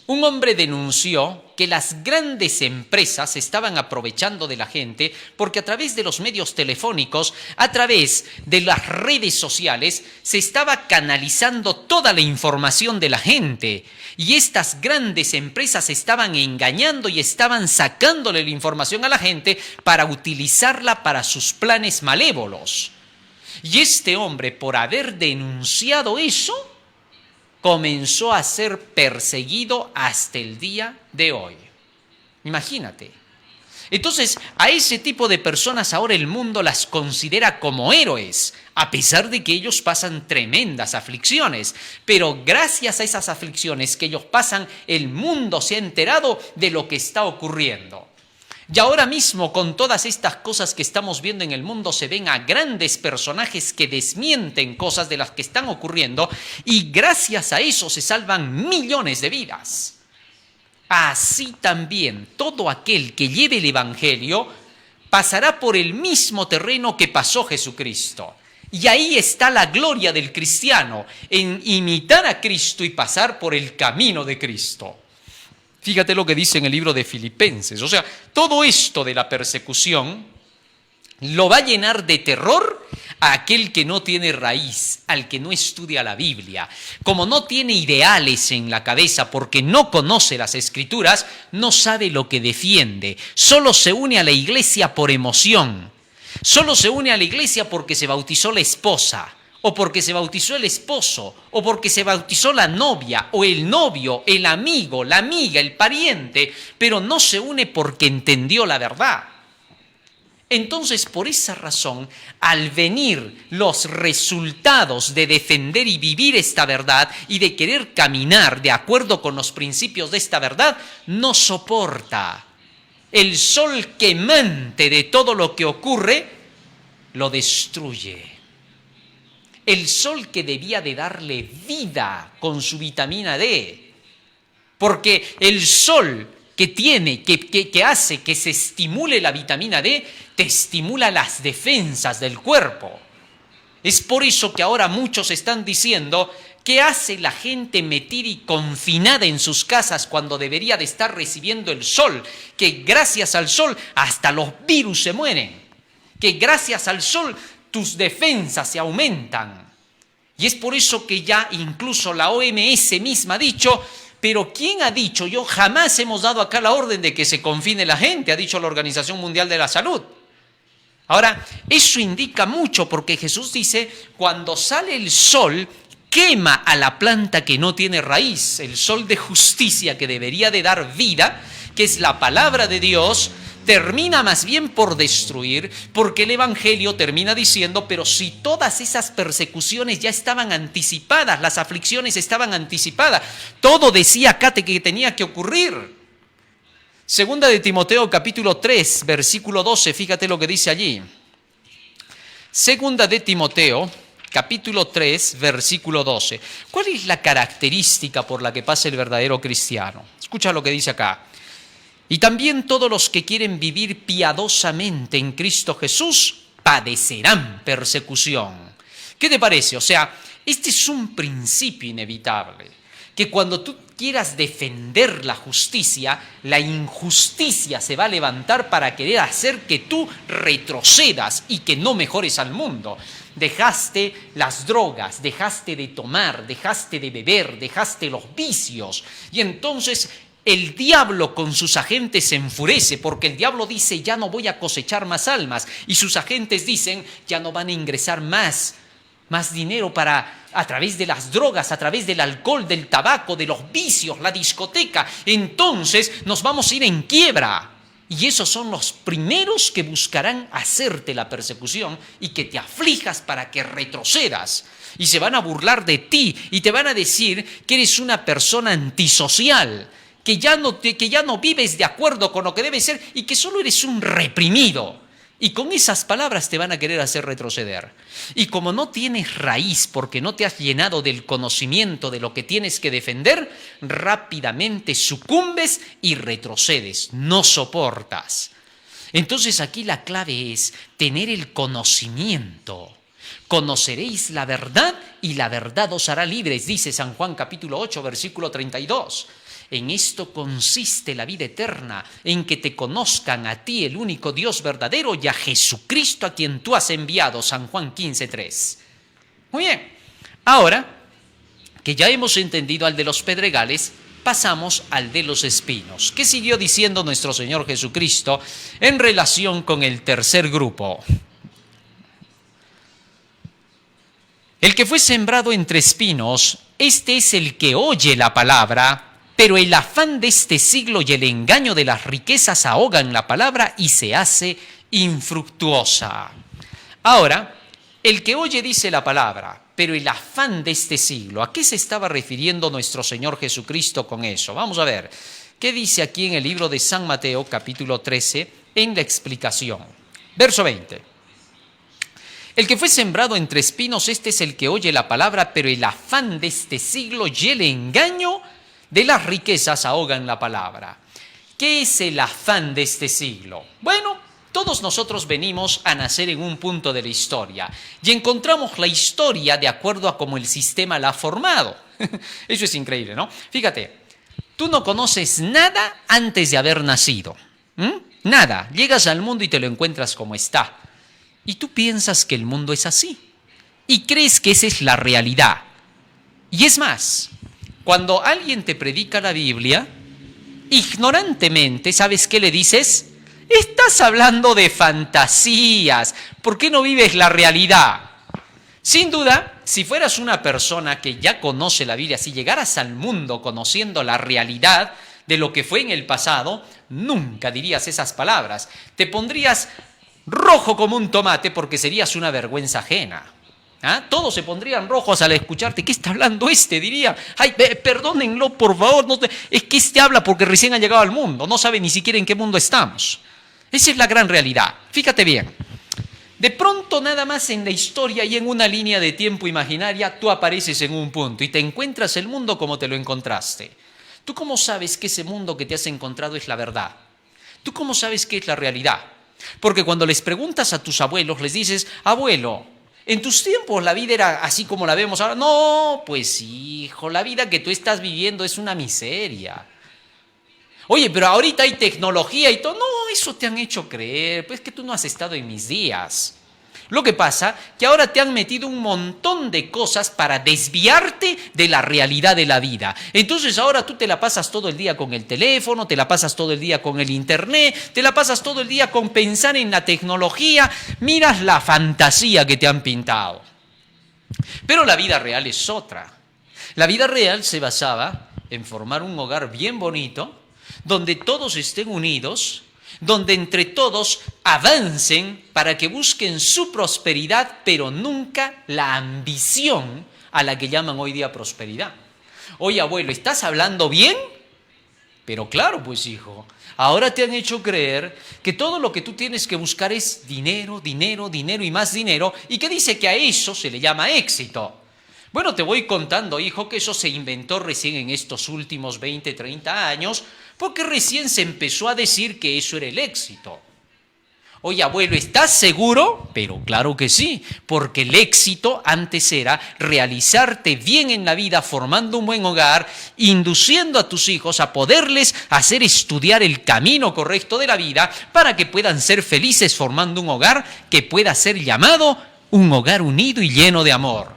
un hombre denunció que las grandes empresas estaban aprovechando de la gente porque a través de los medios telefónicos, a través de las redes sociales, se estaba canalizando toda la información de la gente. Y estas grandes empresas estaban engañando y estaban sacándole la información a la gente para utilizarla para sus planes malévolos. Y este hombre, por haber denunciado eso, comenzó a ser perseguido hasta el día de hoy. Imagínate. Entonces, a ese tipo de personas ahora el mundo las considera como héroes, a pesar de que ellos pasan tremendas aflicciones. Pero gracias a esas aflicciones que ellos pasan, el mundo se ha enterado de lo que está ocurriendo. Y ahora mismo, con todas estas cosas que estamos viendo en el mundo, se ven a grandes personajes que desmienten cosas de las que están ocurriendo y gracias a eso se salvan millones de vidas. Así también, todo aquel que lleve el Evangelio pasará por el mismo terreno que pasó Jesucristo. Y ahí está la gloria del cristiano, en imitar a Cristo y pasar por el camino de Cristo. Fíjate lo que dice en el libro de Filipenses. O sea, todo esto de la persecución lo va a llenar de terror a aquel que no tiene raíz, al que no estudia la Biblia. Como no tiene ideales en la cabeza porque no conoce las Escrituras, no sabe lo que defiende. Solo se une a la iglesia por emoción. Solo se une a la iglesia porque se bautizó la esposa, o porque se bautizó el esposo, o porque se bautizó la novia, o el novio, el amigo, la amiga, el pariente, pero no se une porque entendió la verdad. Entonces, por esa razón, al venir los resultados de defender y vivir esta verdad y de querer caminar de acuerdo con los principios de esta verdad, no soporta. El sol quemante de todo lo que ocurre lo destruye. El sol que debía de darle vida con su vitamina D, porque el sol que hace que se estimule la vitamina D, te estimula las defensas del cuerpo. Es por eso que ahora muchos están diciendo, ¿qué hace la gente metida y confinada en sus casas cuando debería de estar recibiendo el sol? Que gracias al sol hasta los virus se mueren, que gracias al sol tus defensas se aumentan. Y es por eso que ya incluso la OMS misma ha dicho, pero ¿quién ha dicho? Yo jamás hemos dado acá la orden de que se confine la gente, ha dicho la Organización Mundial de la Salud. Ahora, eso indica mucho porque Jesús dice, cuando sale el sol, quema a la planta que no tiene raíz, el sol de justicia que debería de dar vida, que es la palabra de Dios, termina más bien por destruir, porque el Evangelio termina diciendo, pero si todas esas persecuciones ya estaban anticipadas, las aflicciones estaban anticipadas, todo decía acá que tenía que ocurrir. Segunda de Timoteo capítulo 3, versículo 12, fíjate lo que dice allí. Segunda de Timoteo capítulo 3, versículo 12. ¿Cuál es la característica por la que pasa el verdadero cristiano? Escucha lo que dice acá. Y también todos los que quieren vivir piadosamente en Cristo Jesús padecerán persecución. ¿Qué te parece? O sea, este es un principio inevitable, que cuando tú quieras defender la justicia, la injusticia se va a levantar para querer hacer que tú retrocedas y que no mejores al mundo. Dejaste las drogas, dejaste de tomar, dejaste de beber, dejaste los vicios y entonces el diablo con sus agentes se enfurece porque el diablo dice ya no voy a cosechar más almas y sus agentes dicen ya no van a ingresar más dinero a través de las drogas, a través del alcohol, del tabaco, de los vicios, la discoteca. Entonces nos vamos a ir en quiebra. Y esos son los primeros que buscarán hacerte la persecución y que te aflijas para que retrocedas. Y se van a burlar de ti y te van a decir que eres una persona antisocial, que ya no vives de acuerdo con lo que debe ser y que solo eres un reprimido. Y con esas palabras te van a querer hacer retroceder. Y como no tienes raíz porque no te has llenado del conocimiento de lo que tienes que defender, rápidamente sucumbes y retrocedes, no soportas. Entonces aquí la clave es tener el conocimiento. Conoceréis la verdad y la verdad os hará libres, dice San Juan capítulo 8, versículo 32. En esto consiste la vida eterna, en que te conozcan a ti, el único Dios verdadero, y a Jesucristo a quien tú has enviado, San Juan 15:3. Muy bien, ahora que ya hemos entendido al de los pedregales, pasamos al de los espinos. ¿Qué siguió diciendo nuestro Señor Jesucristo en relación con el tercer grupo? El que fue sembrado entre espinos, este es el que oye la palabra, pero el afán de este siglo y el engaño de las riquezas ahogan la palabra y se hace infructuosa. Ahora, el que oye dice la palabra, pero el afán de este siglo, ¿a qué se estaba refiriendo nuestro Señor Jesucristo con eso? Vamos a ver, ¿qué dice aquí en el libro de San Mateo, capítulo 13, en la explicación? Verso 20. El que fue sembrado entre espinos, este es el que oye la palabra, pero el afán de este siglo y el engaño de las riquezas ahogan la palabra. ¿Qué es el afán de este siglo? Bueno, todos nosotros venimos a nacer en un punto de la historia y encontramos la historia de acuerdo a cómo el sistema la ha formado. Eso es increíble, ¿no? Fíjate, Tú no conoces nada antes de haber nacido. Nada. Llegas al mundo y te lo encuentras como está. Y tú piensas que el mundo es así. Y crees que esa es la realidad. Y es más, cuando alguien te predica la Biblia, ignorantemente, ¿sabes qué le dices? Estás hablando de fantasías. ¿Por qué no vives la realidad? Sin duda, si fueras una persona que ya conoce la Biblia, si llegaras al mundo conociendo la realidad de lo que fue en el pasado, nunca dirías esas palabras. Te pondrías rojo como un tomate porque serías una vergüenza ajena. Todos se pondrían rojos al escucharte. ¿Qué está hablando este? Diría, ay, perdónenlo, por favor. No es que este habla porque recién ha llegado al mundo. No sabe ni siquiera en qué mundo estamos. Esa es la gran realidad. Fíjate bien. De pronto, nada más en la historia y en una línea de tiempo imaginaria, tú apareces en un punto y te encuentras el mundo como te lo encontraste. ¿Tú cómo sabes que ese mundo que te has encontrado es la verdad? ¿Tú cómo sabes que es la realidad? Porque cuando les preguntas a tus abuelos, les dices, abuelo, ¿en tus tiempos la vida era así como la vemos ahora? No, pues hijo, la vida que tú estás viviendo es una miseria. Oye, pero ahorita hay tecnología y todo. No, eso te han hecho creer. Pues que tú no has estado en mis días. Lo que pasa que ahora te han metido un montón de cosas para desviarte de la realidad de la vida. Entonces ahora tú te la pasas todo el día con el teléfono, te la pasas todo el día con el internet, te la pasas todo el día con pensar en la tecnología, miras la fantasía que te han pintado. Pero la vida real es otra. La vida real se basaba en formar un hogar bien bonito, donde todos estén unidos, donde entre todos avancen para que busquen su prosperidad, pero nunca la ambición a la que llaman hoy día prosperidad. Oye, abuelo, ¿estás hablando bien? Pero claro, pues hijo, ahora te han hecho creer que todo lo que tú tienes que buscar es dinero, dinero, dinero y más dinero, y que dice que a eso se le llama éxito. Bueno, te voy contando, hijo, que eso se inventó recién en estos últimos 20, 30 años, porque recién se empezó a decir que eso era el éxito. Oye, abuelo, ¿estás seguro? Pero claro que sí, porque el éxito antes era realizarte bien en la vida, formando un buen hogar, induciendo a tus hijos a poderles hacer estudiar el camino correcto de la vida para que puedan ser felices formando un hogar que pueda ser llamado un hogar unido y lleno de amor.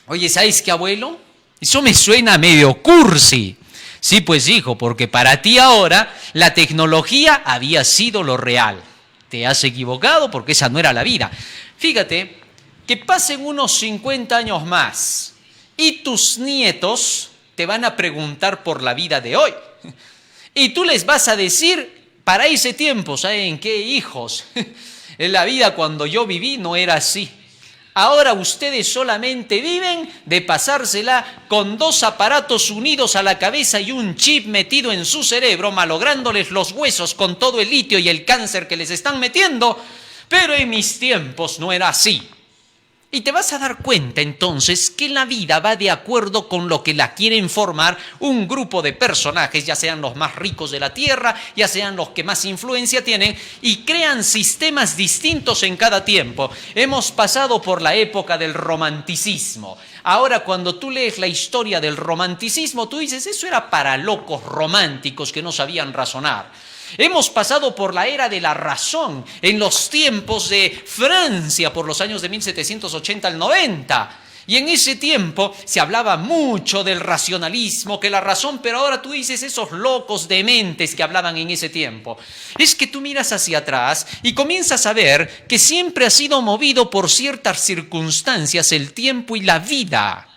Oye, ¿sabes qué, abuelo? Eso me suena medio cursi. Sí, pues hijo, porque para ti ahora la tecnología había sido lo real. Te has equivocado porque esa no era la vida. Fíjate que pasen unos 50 años más y tus nietos te van a preguntar por la vida de hoy. Y tú les vas a decir, para ese tiempo, ¿saben qué, hijos? En la vida cuando yo viví no era así. Ahora ustedes solamente viven de pasársela con 2 aparatos unidos a la cabeza y un chip metido en su cerebro, malográndoles los huesos con todo el litio y el cáncer que les están metiendo, pero en mis tiempos no era así. Y te vas a dar cuenta entonces que la vida va de acuerdo con lo que la quieren formar un grupo de personajes, ya sean los más ricos de la tierra, ya sean los que más influencia tienen, y crean sistemas distintos en cada tiempo. Hemos pasado por la época del romanticismo. Ahora cuando tú lees la historia del romanticismo, tú dices, eso era para locos románticos que no sabían razonar. Hemos pasado por la era de la razón en los tiempos de Francia, por los años de 1780 al 90. Y en ese tiempo se hablaba mucho del racionalismo, que la razón, pero ahora tú dices esos locos dementes que hablaban en ese tiempo. Es que tú miras hacia atrás y comienzas a ver que siempre ha sido movido por ciertas circunstancias el tiempo y la vida.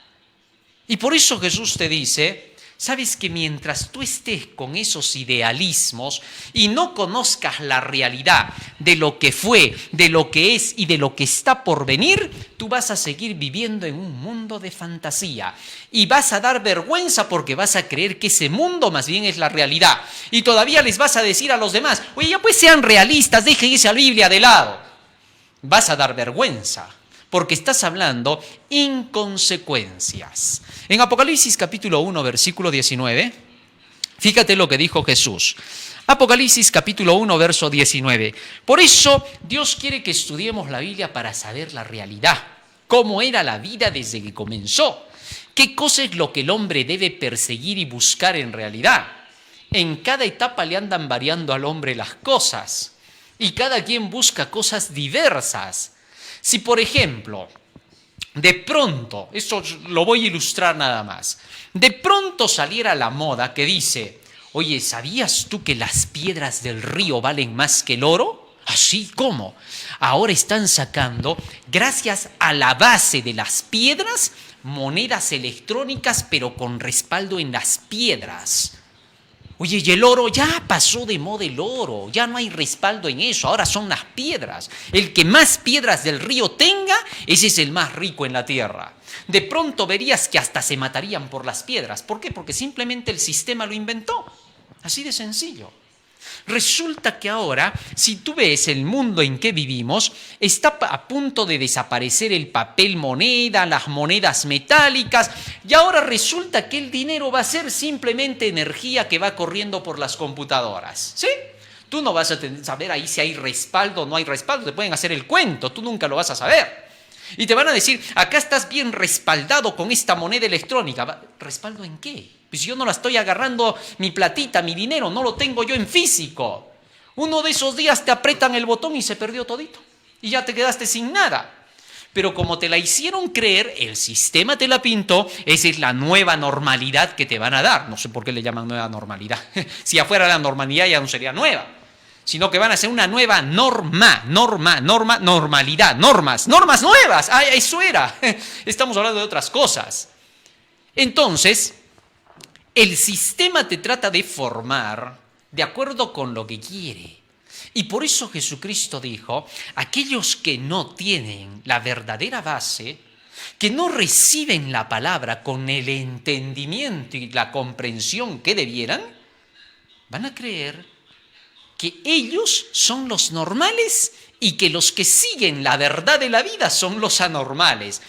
Y por eso Jesús te dice, ¿sabes que mientras tú estés con esos idealismos y no conozcas la realidad de lo que fue, de lo que es y de lo que está por venir, tú vas a seguir viviendo en un mundo de fantasía y vas a dar vergüenza porque vas a creer que ese mundo más bien es la realidad y todavía les vas a decir a los demás, oye, ya pues sean realistas, dejen esa Biblia de lado. Vas a dar vergüenza porque estás hablando inconsecuencias. En Apocalipsis capítulo 1, versículo 19, fíjate lo que dijo Jesús. Apocalipsis capítulo 1, verso 19. Por eso Dios quiere que estudiemos la Biblia para saber la realidad, cómo era la vida desde que comenzó. ¿Qué cosa es lo que el hombre debe perseguir y buscar en realidad? En cada etapa le andan variando al hombre las cosas y cada quien busca cosas diversas. Si, por ejemplo, de pronto, esto lo voy a ilustrar nada más, de pronto saliera la moda que dice, oye, ¿sabías tú que las piedras del río valen más que el oro? ¿Así? ¿Cómo? Ahora están sacando, gracias a la base de las piedras, monedas electrónicas, pero con respaldo en las piedras. Oye, y el oro, ya pasó de moda el oro, ya no hay respaldo en eso, ahora son las piedras. El que más piedras del río tenga, ese es el más rico en la tierra. De pronto verías que hasta se matarían por las piedras. ¿Por qué? Porque simplemente el sistema lo inventó. Así de sencillo. Resulta que ahora, si tú ves el mundo en que vivimos, está a punto de desaparecer el papel moneda, las monedas metálicas, y ahora resulta que el dinero va a ser simplemente energía que va corriendo por las computadoras, ¿sí? Tú no vas a saber ahí si hay respaldo o no hay respaldo, te pueden hacer el cuento, tú nunca lo vas a saber. Y te van a decir, acá estás bien respaldado con esta moneda electrónica. ¿Respaldo en qué? Pues yo no la estoy agarrando, mi platita, mi dinero, no lo tengo yo en físico. Uno de esos días te apretan el botón y se perdió todito. Y ya te quedaste sin nada. Pero como te la hicieron creer, el sistema te la pintó, esa es la nueva normalidad que te van a dar. No sé por qué le llaman nueva normalidad. Si afuera la normalidad ya no sería nueva, sino que van a ser una nueva normalidad, normas nuevas. Ah, eso era. Estamos hablando de otras cosas. Entonces, el sistema te trata de formar de acuerdo con lo que quiere. Y por eso Jesucristo dijo, aquellos que no tienen la verdadera base, que no reciben la palabra con el entendimiento y la comprensión que debieran, van a creer que ellos son los normales y que los que siguen la verdad de la vida son los anormales.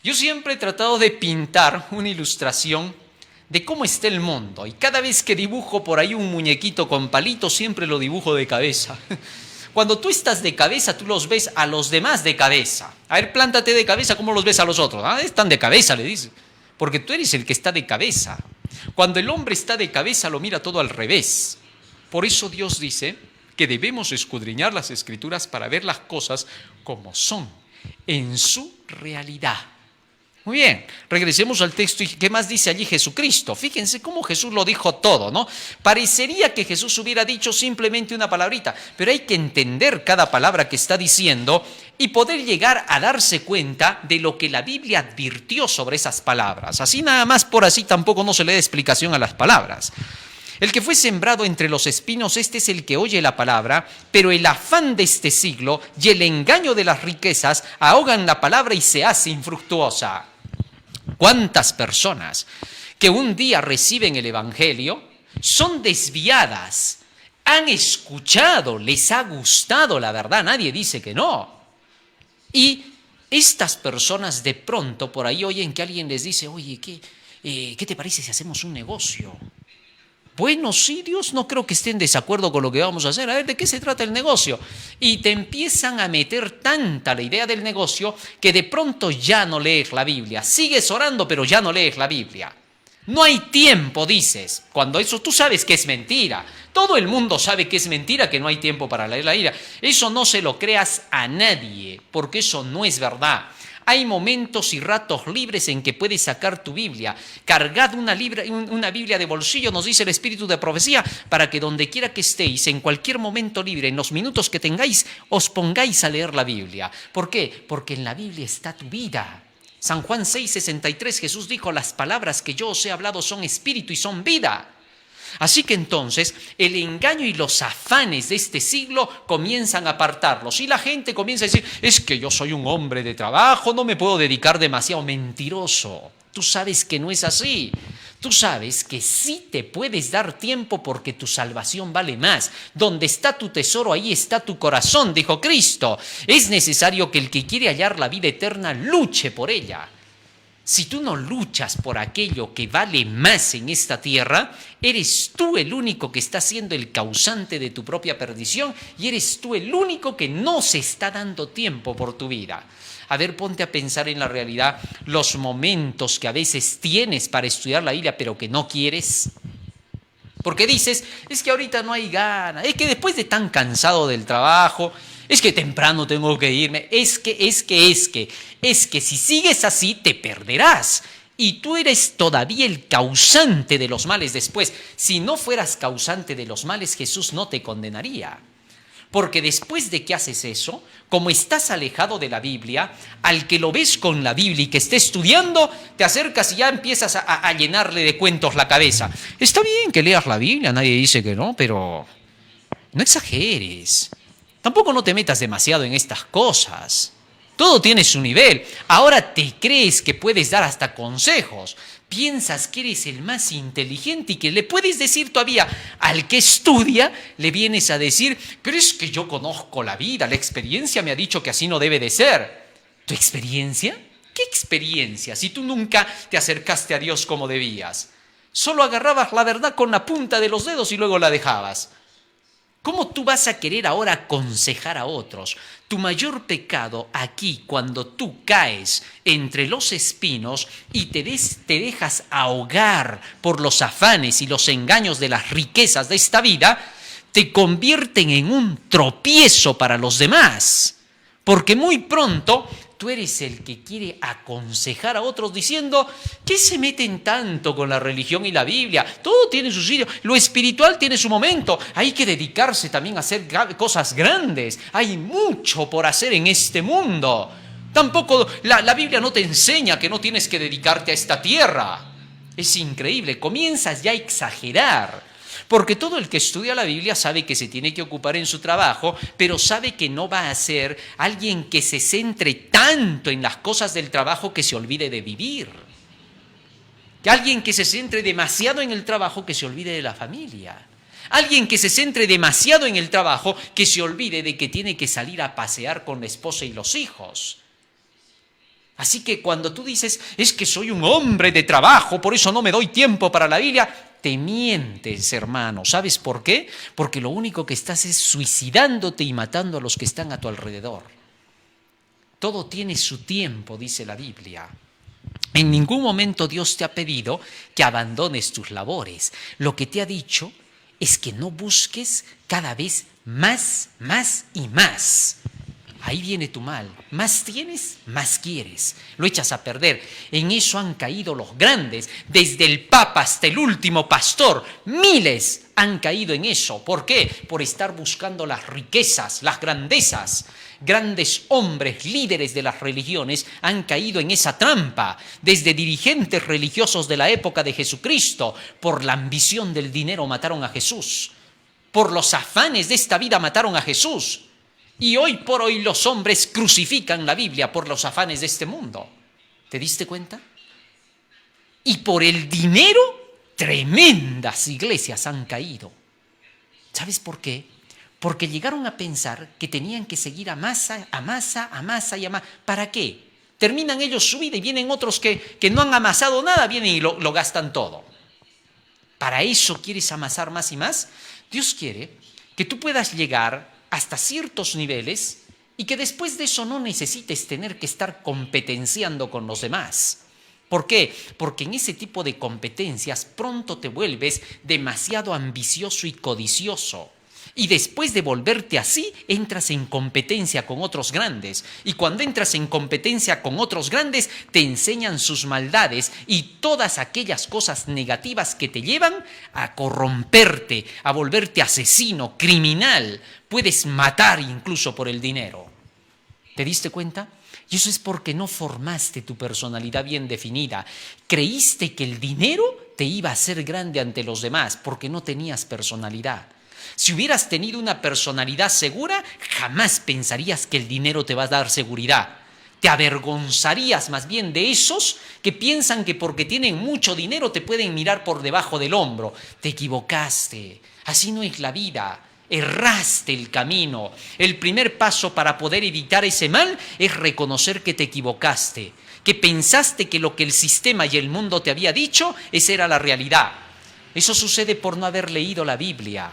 Yo siempre he tratado de pintar una ilustración de cómo está el mundo y cada vez que dibujo por ahí un muñequito con palitos siempre lo dibujo de cabeza. Cuando tú estás de cabeza, tú los ves a los demás de cabeza. A ver, plántate de cabeza, ¿cómo los ves a los otros? Ah, están de cabeza, le dice, porque tú eres el que está de cabeza. Cuando el hombre está de cabeza, lo mira todo al revés. Por eso Dios dice que debemos escudriñar las Escrituras para ver las cosas como son, en su realidad. Muy bien, regresemos al texto y ¿qué más dice allí Jesucristo? Fíjense cómo Jesús lo dijo todo, ¿no? Parecería que Jesús hubiera dicho simplemente una palabrita, pero hay que entender cada palabra que está diciendo y poder llegar a darse cuenta de lo que la Biblia advirtió sobre esas palabras. Así nada más por así tampoco no se le da explicación a las palabras. El que fue sembrado entre los espinos, este es el que oye la palabra, pero el afán de este siglo y el engaño de las riquezas ahogan la palabra y se hace infructuosa. ¿Cuántas personas que un día reciben el Evangelio son desviadas? Han escuchado, les ha gustado la verdad, nadie dice que no. Y estas personas de pronto por ahí oyen que alguien les dice, oye, ¿qué te parece si hacemos un negocio? Bueno, sí, Dios, no creo que estén en desacuerdo con lo que vamos a hacer. A ver, ¿de qué se trata el negocio? Y te empiezan a meter tanta la idea del negocio que de pronto ya no lees la Biblia. Sigues orando, pero ya no lees la Biblia. No hay tiempo, dices. Cuando eso tú sabes que es mentira. Todo el mundo sabe que es mentira, que no hay tiempo para leer la Biblia. Eso no se lo creas a nadie, porque eso no es verdad. Hay momentos y ratos libres en que puedes sacar tu Biblia. Cargad una Biblia de bolsillo, nos dice el Espíritu de profecía, para que donde quiera que estéis, en cualquier momento libre, en los minutos que tengáis, os pongáis a leer la Biblia. ¿Por qué? Porque en la Biblia está tu vida. San Juan 6:63, Jesús dijo, las palabras que yo os he hablado son espíritu y son vida. Así que entonces el engaño y los afanes de este siglo comienzan a apartarlos y la gente comienza a decir, es que yo soy un hombre de trabajo, no me puedo dedicar demasiado. Mentiroso, tú sabes que no es así. Tú sabes que sí te puedes dar tiempo porque tu salvación vale más. Donde está tu tesoro, ahí está tu corazón, dijo Cristo. Es necesario que el que quiere hallar la vida eterna luche por ella. Si tú no luchas por aquello que vale más en esta tierra, eres tú el único que está siendo el causante de tu propia perdición y eres tú el único que no se está dando tiempo por tu vida. A ver, ponte a pensar en la realidad, los momentos que a veces tienes para estudiar la Biblia, pero que no quieres. Porque dices, es que ahorita no hay ganas, es que después de tan cansado del trabajo, es que temprano tengo que irme, es que si sigues así te perderás. Y tú eres todavía el causante de los males después. Si no fueras causante de los males, Jesús no te condenaría. Porque después de que haces eso, como estás alejado de la Biblia, al que lo ves con la Biblia y que esté estudiando, te acercas y ya empiezas a llenarle de cuentos la cabeza. Está bien que leas la Biblia, nadie dice que no, pero no exageres. Tampoco no te metas demasiado en estas cosas. Todo tiene su nivel. Ahora te crees que puedes dar hasta consejos. Piensas que eres el más inteligente y que le puedes decir todavía al que estudia, le vienes a decir, pero es que yo conozco la vida, la experiencia me ha dicho que así no debe de ser. ¿Tu experiencia? ¿Qué experiencia? Si tú nunca te acercaste a Dios como debías. Solo agarrabas la verdad con la punta de los dedos y luego la dejabas. ¿Cómo tú vas a querer ahora aconsejar a otros? Tu mayor pecado aquí, cuando tú caes entre los espinos y te dejas ahogar por los afanes y los engaños de las riquezas de esta vida, te convierten en un tropiezo para los demás. Porque muy pronto tú eres el que quiere aconsejar a otros diciendo, ¿qué se meten tanto con la religión y la Biblia? Todo tiene su sitio, lo espiritual tiene su momento, hay que dedicarse también a hacer cosas grandes, hay mucho por hacer en este mundo. Tampoco la Biblia no te enseña que no tienes que dedicarte a esta tierra. Es increíble, comienzas ya a exagerar. Porque todo el que estudia la Biblia sabe que se tiene que ocupar en su trabajo, pero sabe que no va a ser alguien que se centre tanto en las cosas del trabajo que se olvide de vivir. Que alguien que se centre demasiado en el trabajo que se olvide de la familia. Alguien que se centre demasiado en el trabajo que se olvide de que tiene que salir a pasear con la esposa y los hijos. Así que cuando tú dices, es que soy un hombre de trabajo, por eso no me doy tiempo para la Biblia, te mientes, hermano. ¿Sabes por qué? Porque lo único que estás es suicidándote y matando a los que están a tu alrededor. Todo tiene su tiempo, dice la Biblia. En ningún momento Dios te ha pedido que abandones tus labores. Lo que te ha dicho es que no busques cada vez más y más. Ahí viene tu mal. Más tienes, más quieres. Lo echas a perder. En eso han caído los grandes. Desde el Papa hasta el último pastor. Miles han caído en eso. ¿Por qué? Por estar buscando las riquezas, las grandezas. Grandes hombres, líderes de las religiones, han caído en esa trampa. Desde dirigentes religiosos de la época de Jesucristo. Por la ambición del dinero mataron a Jesús. Por los afanes de esta vida mataron a Jesús. Y hoy por hoy los hombres crucifican la Biblia por los afanes de este mundo. ¿Te diste cuenta? Y por el dinero, tremendas iglesias han caído. ¿Sabes por qué? Porque llegaron a pensar que tenían que seguir a masa y a masa. ¿Para qué? Terminan ellos su vida y vienen otros que no han amasado nada, vienen y lo gastan todo. ¿Para eso quieres amasar más y más? Dios quiere que tú puedas llegar hasta ciertos niveles y que después de eso no necesites tener que estar competenciando con los demás. ¿Por qué? Porque en ese tipo de competencias pronto te vuelves demasiado ambicioso y codicioso. Y después de volverte así, entras en competencia con otros grandes. Y cuando entras en competencia con otros grandes, te enseñan sus maldades y todas aquellas cosas negativas que te llevan a corromperte, a volverte asesino, criminal. Puedes matar incluso por el dinero. ¿Te diste cuenta? Y eso es porque no formaste tu personalidad bien definida. Creíste que el dinero te iba a hacer grande ante los demás porque no tenías personalidad. Si hubieras tenido una personalidad segura, jamás pensarías que el dinero te va a dar seguridad. Te avergonzarías más bien de esos que piensan que porque tienen mucho dinero te pueden mirar por debajo del hombro. Te equivocaste. Así no es la vida. erraste el camino. El primer paso para poder evitar ese mal es reconocer que te equivocaste, que pensaste que lo que el sistema y el mundo te había dicho, esa era la realidad. Eso sucede por no haber leído la Biblia.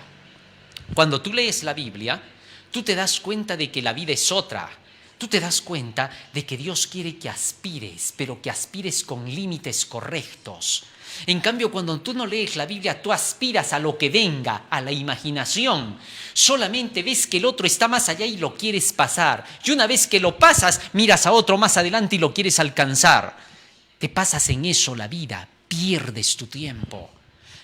Cuando tú lees la Biblia, tú te das cuenta de que la vida es otra. Tú te das cuenta de que Dios quiere que aspires, pero que aspires con límites correctos. En cambio, cuando tú no lees la Biblia, tú aspiras a lo que venga, a la imaginación. Solamente ves que el otro está más allá y lo quieres pasar. Y una vez que lo pasas, miras a otro más adelante y lo quieres alcanzar. Te pasas en eso la vida, pierdes tu tiempo.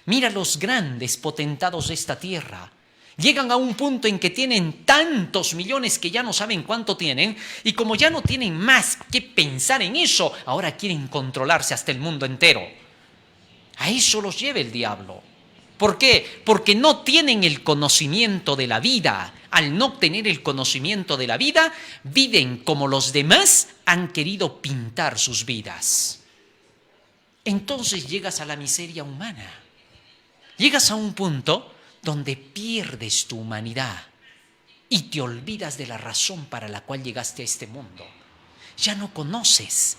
Mira los grandes potentados de esta tierra. Llegan a un punto en que tienen tantos millones que ya no saben cuánto tienen, y como ya no tienen más que pensar en eso, ahora quieren controlarse hasta el mundo entero. A eso los lleva el diablo. ¿Por qué? Porque no tienen el conocimiento de la vida. Al no tener el conocimiento de la vida, viven como los demás han querido pintar sus vidas. Entonces llegas a la miseria humana. Llegas a un punto donde pierdes tu humanidad y te olvidas de la razón para la cual llegaste a este mundo. Ya no conoces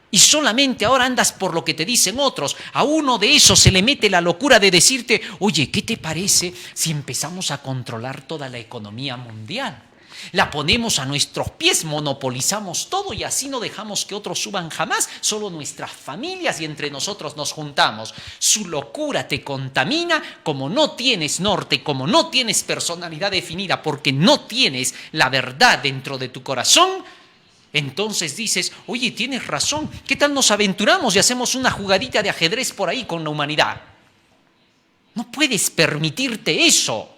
y solamente ahora andas por lo que te dicen otros. A uno de esos se le mete la locura de decirte: oye, ¿qué te parece si empezamos a controlar toda la economía mundial? La ponemos a nuestros pies, monopolizamos todo y así no dejamos que otros suban jamás, solo nuestras familias y entre nosotros nos juntamos. Su locura te contamina. Como no tienes norte, como no tienes personalidad definida, porque no tienes la verdad dentro de tu corazón, entonces dices: oye, tienes razón, ¿qué tal nos aventuramos y hacemos una jugadita de ajedrez por ahí con la humanidad? No puedes permitirte eso.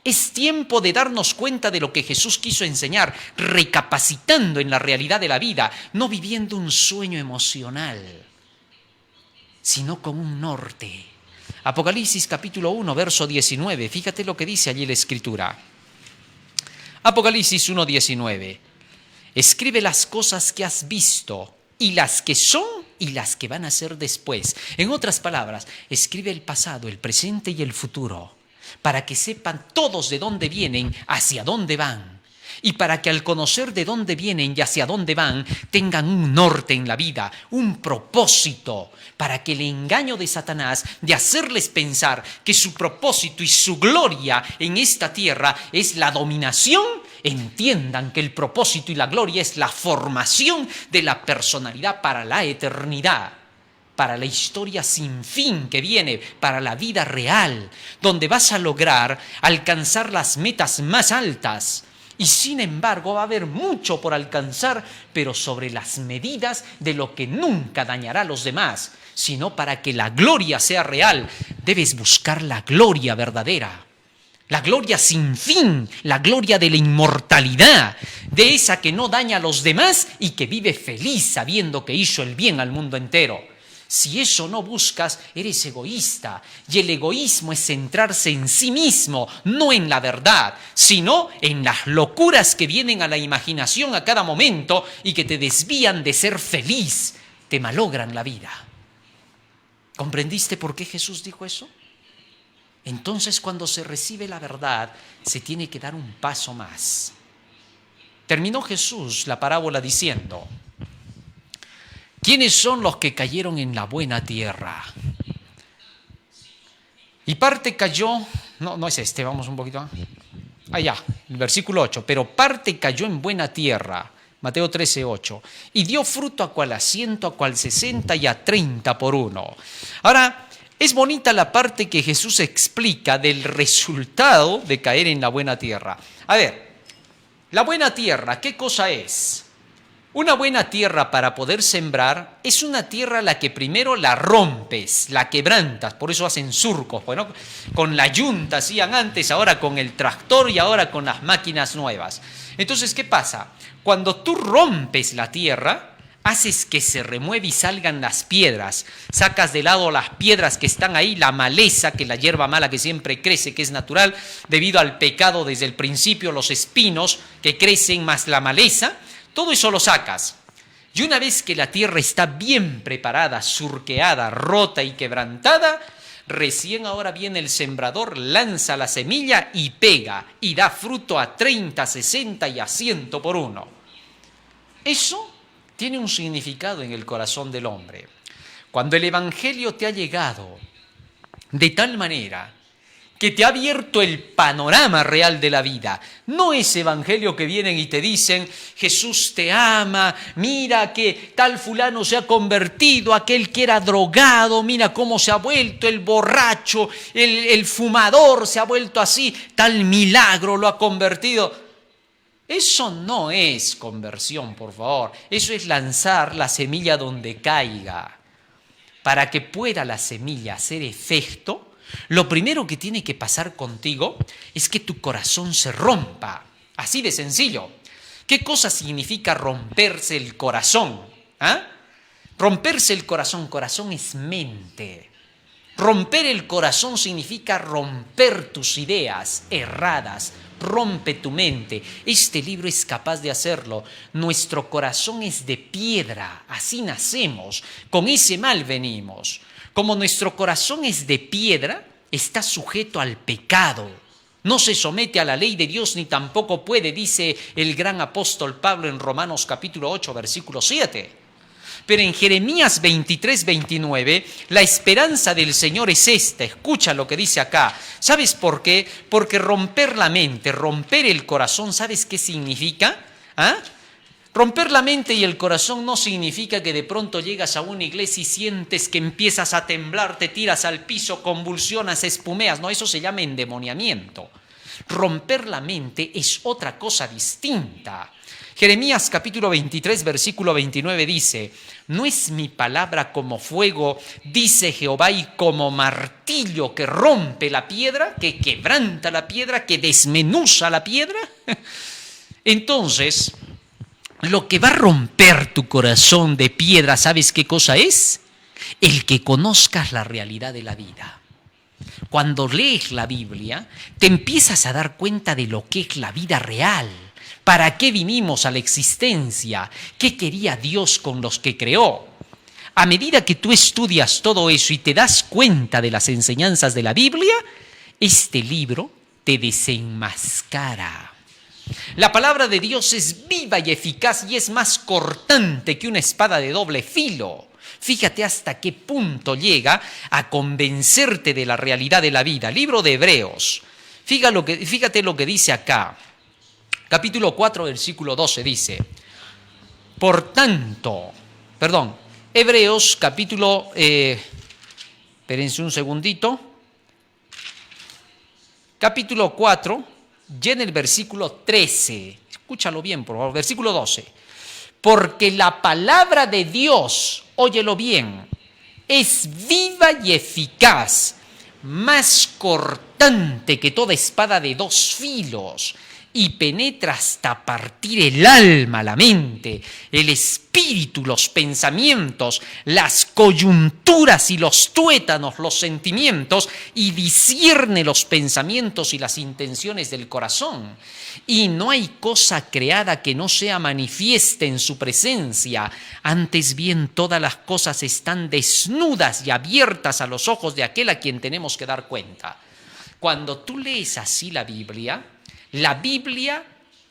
Es tiempo de darnos cuenta de lo que Jesús quiso enseñar, recapacitando en la realidad de la vida, no viviendo un sueño emocional, sino con un norte. Apocalipsis capítulo 1, verso 19, fíjate lo que dice allí la Escritura. Apocalipsis 1, 19. Escribe las cosas que has visto y las que son y las que van a ser después. En otras palabras, escribe el pasado, el presente y el futuro, para que sepan todos de dónde vienen, hacia dónde van. Y para que al conocer de dónde vienen y hacia dónde van, tengan un norte en la vida, un propósito, para que el engaño de Satanás de hacerles pensar que su propósito y su gloria en esta tierra es la dominación, entiendan que el propósito y la gloria es la formación de la personalidad para la eternidad, para la historia sin fin que viene, para la vida real, donde vas a lograr alcanzar las metas más altas. Y sin embargo va a haber mucho por alcanzar, pero sobre las medidas de lo que nunca dañará a los demás, sino para que la gloria sea real. Debes buscar la gloria verdadera, la gloria sin fin, la gloria de la inmortalidad, de esa que no daña a los demás y que vive feliz sabiendo que hizo el bien al mundo entero. Si eso no buscas, eres egoísta. Y el egoísmo es centrarse en sí mismo, no en la verdad, sino en las locuras que vienen a la imaginación a cada momento y que te desvían de ser feliz, te malogran la vida. ¿Comprendiste por qué Jesús dijo eso? Entonces, cuando se recibe la verdad, se tiene que dar un paso más. Terminó Jesús la parábola diciendo: ¿quiénes son los que cayeron en la buena tierra? Y parte cayó, no es este, vamos un poquito allá, el versículo 8, pero parte cayó en buena tierra, Mateo 13, 8, y dio fruto a cual a 100, a cual 60 y a 30 por uno. Ahora, es bonita la parte que Jesús explica del resultado de caer en la buena tierra. A ver, la buena tierra, ¿qué cosa es? Una buena tierra para poder sembrar es una tierra a la que primero la rompes, la quebrantas, por eso hacen surcos, bueno, con la yunta hacían antes, ahora con el tractor y ahora con las máquinas nuevas. Entonces, ¿qué pasa? Cuando tú rompes la tierra, haces que se remueva y salgan las piedras, sacas de lado las piedras que están ahí, la maleza, que es la hierba mala que siempre crece, que es natural, debido al pecado desde el principio, los espinos que crecen más la maleza. Todo eso lo sacas. Y una vez que la tierra está bien preparada, surqueada, rota y quebrantada, Recién ahora viene el sembrador, lanza la semilla y pega, y da fruto a 30, 60 y a 100 por uno. Eso tiene un significado en el corazón del hombre. Cuando el Evangelio te ha llegado de tal manera que te ha abierto el panorama real de la vida. No ese evangelio que vienen y te dicen, Jesús te ama, mira que tal fulano se ha convertido, aquel que era drogado, mira cómo se ha vuelto, el borracho, el fumador se ha vuelto así, tal milagro lo ha convertido. Eso no es conversión, por favor. Eso es lanzar la semilla donde caiga. Para que pueda la semilla hacer efecto, lo primero que tiene que pasar contigo es que tu corazón se rompa. Así de sencillo. ¿Qué cosa significa romperse el corazón? Romperse el corazón es mente. Romper el corazón significa romper tus ideas erradas. Rompe tu mente. Este libro es capaz de hacerlo. Nuestro corazón es de piedra. Así nacemos. Con ese mal venimos. Como nuestro corazón es de piedra, está sujeto al pecado. No se somete a la ley de Dios ni tampoco puede, dice el gran apóstol Pablo en Romanos capítulo 8, versículo 7. Pero en Jeremías 23, 29, la esperanza del Señor es esta. Escucha lo que dice acá. ¿Sabes por qué? Porque romper la mente, romper el corazón, ¿sabes qué significa? Romper la mente y el corazón no significa que de pronto llegas a una iglesia y sientes que empiezas a temblar, te tiras al piso, convulsionas, espumeas. No, eso se llama endemoniamiento. Romper la mente es otra cosa distinta. Jeremías capítulo 23, versículo 29 dice, ¿no es mi palabra como fuego, dice Jehová, y como martillo que rompe la piedra, que quebranta la piedra, que desmenuza la piedra? Entonces, lo que va a romper tu corazón de piedra, ¿sabes qué cosa es? El que conozcas la realidad de la vida. Cuando lees la Biblia, te empiezas a dar cuenta de lo que es la vida real. ¿Para qué vinimos a la existencia? ¿Qué quería Dios con los que creó? A medida que tú estudias todo eso y te das cuenta de las enseñanzas de la Biblia, este libro te desenmascara. La palabra de Dios es viva y eficaz y es más cortante que una espada de doble filo. Fíjate hasta qué punto llega a convencerte de la realidad de la vida. Libro de Hebreos. Fíjate lo que dice acá. Capítulo 4, versículo 12 dice, Hebreos capítulo, espérense un segundito, capítulo 4, ya en el versículo 13, escúchalo bien por favor, versículo 12, porque la palabra de Dios, óyelo bien, es viva y eficaz, más cortante que toda espada de dos filos, y penetra hasta partir el alma, la mente, el espíritu, los pensamientos, las coyunturas y los tuétanos, los sentimientos, y discierne los pensamientos y las intenciones del corazón. Y no hay cosa creada que no sea manifiesta en su presencia. Antes bien, todas las cosas están desnudas y abiertas a los ojos de aquel a quien tenemos que dar cuenta. Cuando tú lees así la Biblia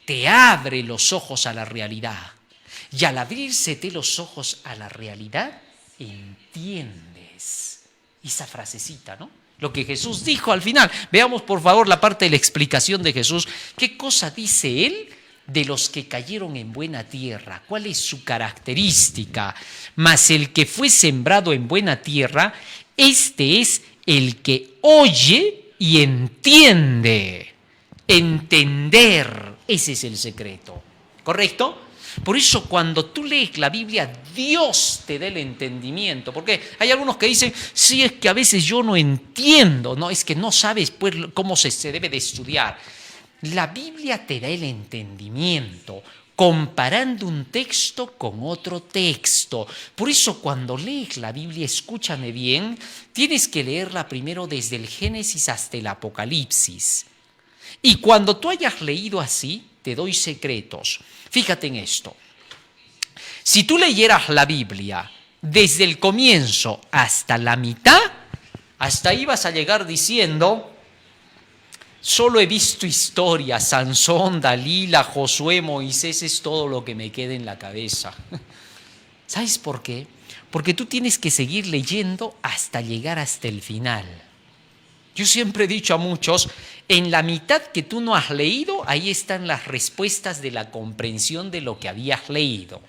te abre los ojos a la realidad. Y al abrírsete los ojos a la realidad, entiendes esa frasecita, ¿no? Lo que Jesús dijo al final. Veamos por favor la parte de la explicación de Jesús. ¿Qué cosa dice él de los que cayeron en buena tierra? ¿Cuál es su característica? Mas el que fue sembrado en buena tierra, este es el que oye y entiende. Entender, ese es el secreto, ¿correcto? Por eso cuando tú lees la Biblia, Dios te da el entendimiento, porque hay algunos que dicen, sí, es que a veces yo no entiendo, no, es que no sabes pues cómo se debe de estudiar. La Biblia te da el entendimiento, comparando un texto con otro texto. Por eso cuando lees la Biblia, escúchame bien, tienes que leerla primero desde el Génesis hasta el Apocalipsis. Y cuando tú hayas leído así, te doy secretos. Fíjate en esto. Si tú leyeras la Biblia desde el comienzo hasta la mitad, Hasta ahí vas a llegar diciendo, solo he visto historia, Sansón, Dalila, Josué, Moisés, es todo lo que me queda en la cabeza. ¿Sabes por qué? Porque tú tienes que seguir leyendo hasta llegar hasta el final. Yo siempre he dicho a muchos, en la mitad que tú no has leído, ahí están las respuestas de la comprensión de lo que habías leído.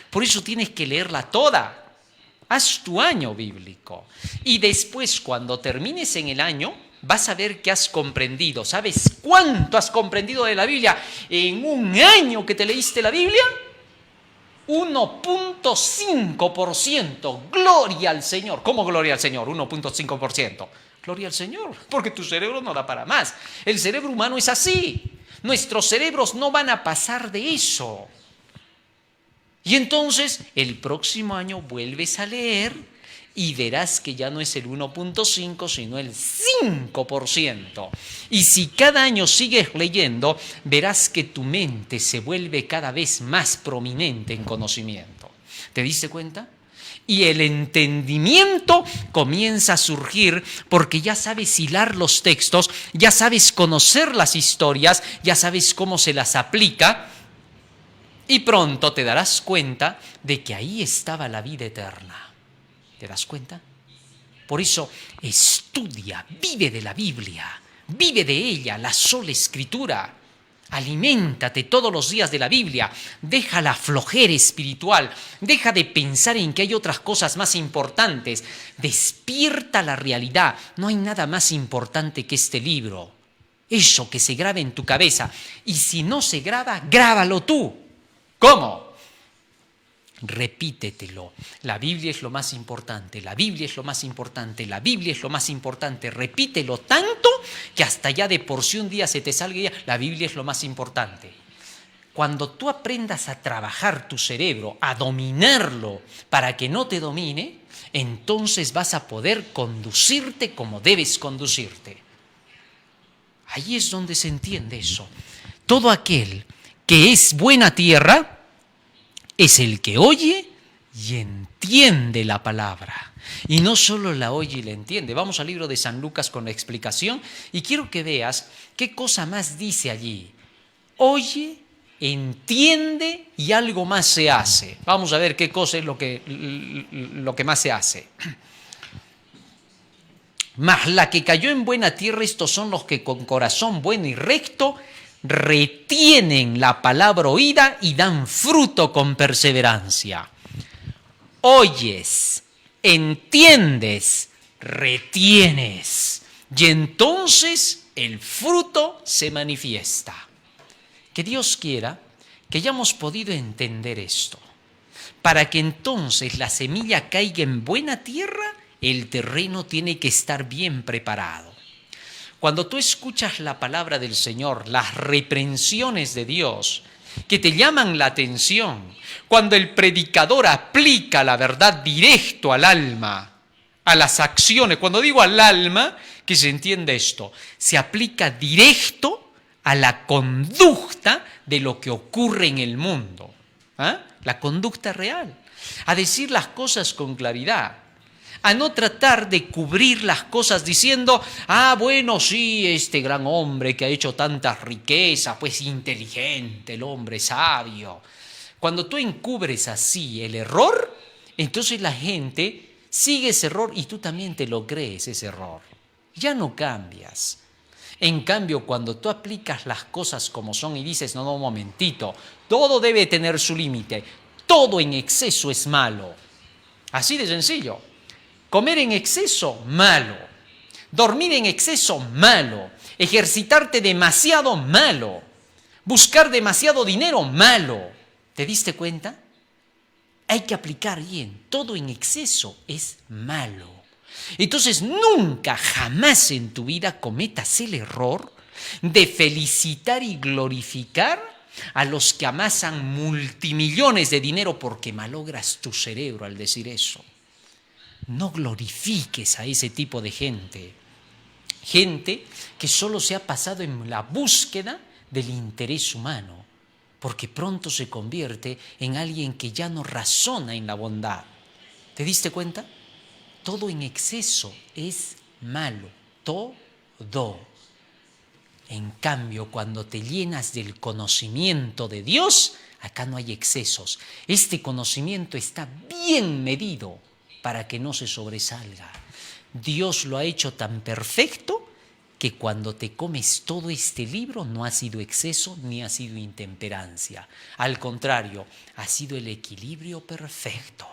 Por eso tienes que leerla toda. Haz tu año bíblico. Y después, cuando termines en el año, vas a ver que has comprendido. ¿Sabes cuánto has comprendido de la Biblia en un año que te leíste la Biblia? 1.5%. Gloria al Señor. ¿Cómo gloria al Señor? 1.5%. Gloria al Señor, porque tu cerebro no da para más. El cerebro humano es así. Nuestros cerebros no van a pasar de eso. Y entonces, el próximo año vuelves a leer y verás que ya no es el 1.5, sino el 5%. Y si cada año sigues leyendo, verás que tu mente se vuelve cada vez más prominente en conocimiento. ¿Te diste cuenta? Y el entendimiento comienza a surgir porque ya sabes hilar los textos, ya sabes conocer las historias, ya sabes cómo se las aplica y pronto te darás cuenta de que ahí estaba la vida eterna. ¿Te das cuenta? Por eso estudia, vive de la Biblia, vive de ella, la sola Escritura. Aliméntate todos los días de la Biblia, deja la flojera espiritual, deja de pensar en que hay otras cosas más importantes, despierta la realidad. No hay nada más importante que este libro, eso que se grabe en tu cabeza. Y si no se graba, grábalo tú. ¿Cómo? Repítetelo. La Biblia es lo más importante, la Biblia es lo más importante, la Biblia es lo más importante. Repítelo tanto que hasta ya de por sí un día se te salga la Biblia es lo más importante. Cuando tú aprendas a trabajar tu cerebro, a dominarlo para que no te domine, entonces vas a poder conducirte como debes conducirte. Ahí es donde se entiende eso. Todo aquel que es buena tierra es el que oye y entiende la palabra. Y no solo la oye y la entiende. Vamos al libro de San Lucas con la explicación y quiero que veas qué cosa más dice allí. Oye, entiende y algo más se hace. Vamos a ver qué cosa es lo que más se hace. Mas la que cayó en buena tierra, estos son los que con corazón bueno y recto retienen la palabra oída y dan fruto con perseverancia. Oyes, entiendes, retienes, y entonces el fruto se manifiesta. Que Dios quiera que hayamos podido entender esto, para que entonces la semilla caiga en buena tierra, el terreno tiene que estar bien preparado. Cuando tú escuchas la palabra del Señor, las reprensiones de Dios que te llaman la atención, cuando el predicador aplica la verdad directo al alma, a las acciones, cuando digo al alma, que se entiende esto, se aplica directo a la conducta de lo que ocurre en el mundo, la conducta real, a decir las cosas con claridad. A no tratar de cubrir las cosas diciendo, bueno, sí, este gran hombre que ha hecho tantas riquezas, pues inteligente, el hombre sabio. Cuando tú encubres así el error, entonces la gente sigue ese error y tú también te lo crees ese error. Ya no cambias. En cambio, cuando tú aplicas las cosas como son y dices, no, un momentito, todo debe tener su límite, todo en exceso es malo. Así de sencillo. Comer en exceso, malo. Dormir en exceso, malo. Ejercitarte demasiado, malo. Buscar demasiado dinero, malo. ¿Te diste cuenta? Hay que aplicar bien. Todo en exceso es malo. Entonces, nunca, jamás en tu vida cometas el error de felicitar y glorificar a los que amasan multimillones de dinero porque malogras tu cerebro al decir eso. No glorifiques a ese tipo de gente. Gente que solo se ha pasado en la búsqueda del interés humano, porque pronto se convierte en alguien que ya no razona en la bondad. ¿Te diste cuenta? todo en exceso es malo, todo. En cambio, cuando te llenas del conocimiento de Dios, acá no hay excesos. Este conocimiento está bien medido para que no se sobresalga. Dios lo ha hecho tan perfecto que cuando te comes todo este libro no ha sido exceso ni ha sido intemperancia. Al contrario, ha sido el equilibrio perfecto.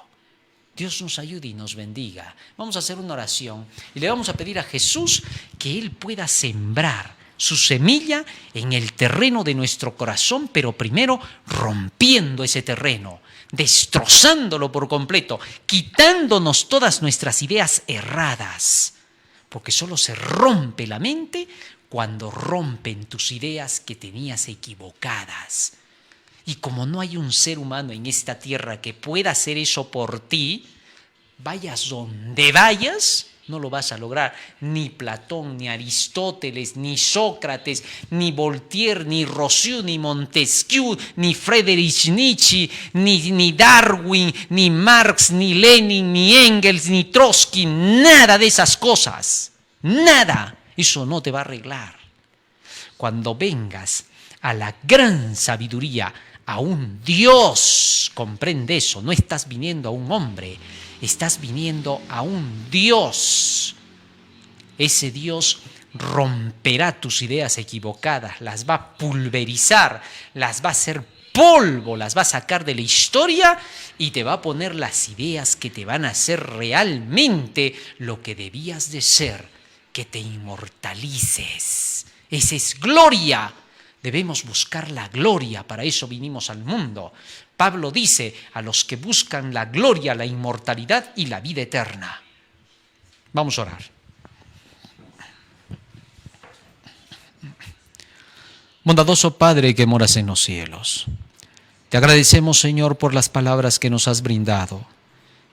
Dios nos ayude y nos bendiga. Vamos a hacer una oración y le vamos a pedir a Jesús que Él pueda sembrar su semilla en el terreno de nuestro corazón, pero primero rompiendo ese terreno, destrozándolo por completo, quitándonos todas nuestras ideas erradas, porque solo se rompe la mente cuando rompen tus ideas que tenías equivocadas. Y como no hay un ser humano en esta tierra que pueda hacer eso por ti, vayas donde vayas, no lo vas a lograr. Ni Platón, ni Aristóteles, ni Sócrates, ni Voltaire, ni Rousseau, ni Montesquieu, ni Friedrich Nietzsche, ni Darwin, ni Marx, ni Lenin, ni Engels, ni Trotsky, nada de esas cosas. Nada. Eso no te va a arreglar. Cuando vengas a la gran sabiduría, a un Dios, comprende eso, no estás viniendo a un hombre, estás viniendo a un Dios. Ese Dios romperá tus ideas equivocadas, las va a pulverizar, las va a hacer polvo, las va a sacar de la historia y te va a poner las ideas que te van a hacer realmente lo que debías de ser, que te inmortalices. Esa es gloria. Debemos buscar la gloria, para eso vinimos al mundo. Pablo dice a los que buscan la gloria, la inmortalidad y la vida eterna. Vamos a orar. Bondadoso Padre que moras en los cielos, te agradecemos, Señor, por las palabras que nos has brindado.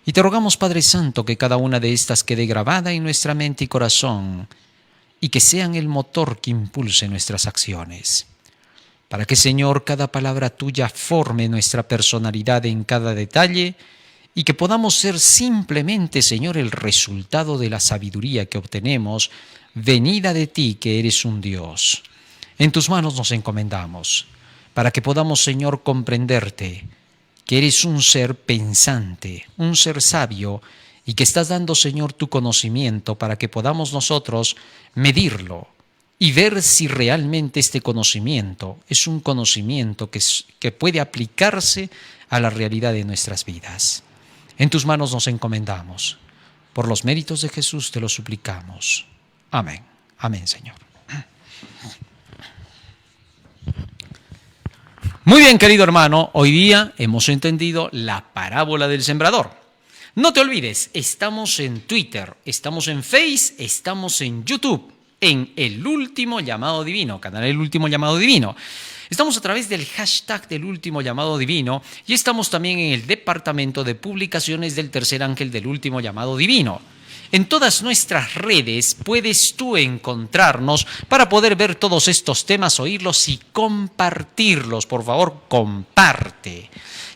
Y te rogamos, Padre Santo, que cada una de estas quede grabada en nuestra mente y corazón y que sean el motor que impulse nuestras acciones. Para que, Señor, cada palabra tuya forme nuestra personalidad en cada detalle y que podamos ser simplemente, Señor, el resultado de la sabiduría que obtenemos, venida de ti, que eres un Dios. En tus manos nos encomendamos, para que podamos, Señor, comprenderte, que eres un ser pensante, un ser sabio, y que estás dando, Señor, tu conocimiento para que podamos nosotros medirlo y ver si realmente este conocimiento es un conocimiento que puede aplicarse a la realidad de nuestras vidas. En tus manos nos encomendamos. Por los méritos de Jesús te lo suplicamos. Amén. Amén, Señor. Muy bien, querido hermano, hoy día hemos entendido la parábola del sembrador. No te olvides, estamos en Twitter, estamos en Face, estamos en YouTube, en El Último Llamado Divino, canal El Último Llamado Divino. Estamos a través del hashtag del Último Llamado Divino y estamos también en el departamento de publicaciones del Tercer Ángel del Último Llamado Divino. En todas nuestras redes puedes tú encontrarnos para poder ver todos estos temas, oírlos y compartirlos. Por favor, comparte.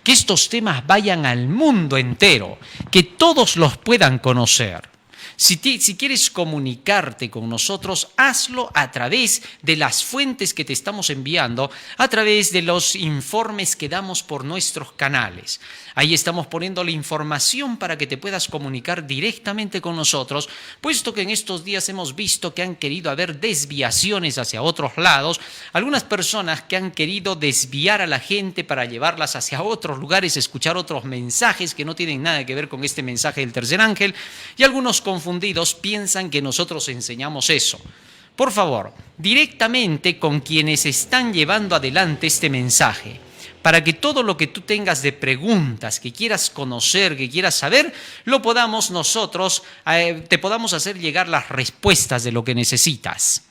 Que estos temas vayan al mundo entero, que todos los puedan conocer. Si quieres comunicarte con nosotros, hazlo a través de las fuentes que te estamos enviando, a través de los informes que damos por nuestros canales. Ahí estamos poniendo la información para que te puedas comunicar directamente con nosotros, puesto que en estos días hemos visto que han querido haber desviaciones hacia otros lados, algunas personas que han querido desviar a la gente para llevarlas hacia otros lugares, escuchar otros mensajes que no tienen nada que ver con este mensaje del Tercer Ángel, y algunos confundidos piensan que nosotros enseñamos eso. Por favor, directamente con quienes están llevando adelante este mensaje, para que todo lo que tú tengas de preguntas, que quieras conocer, que quieras saber, lo podamos nosotros, te podamos hacer llegar las respuestas de lo que necesitas.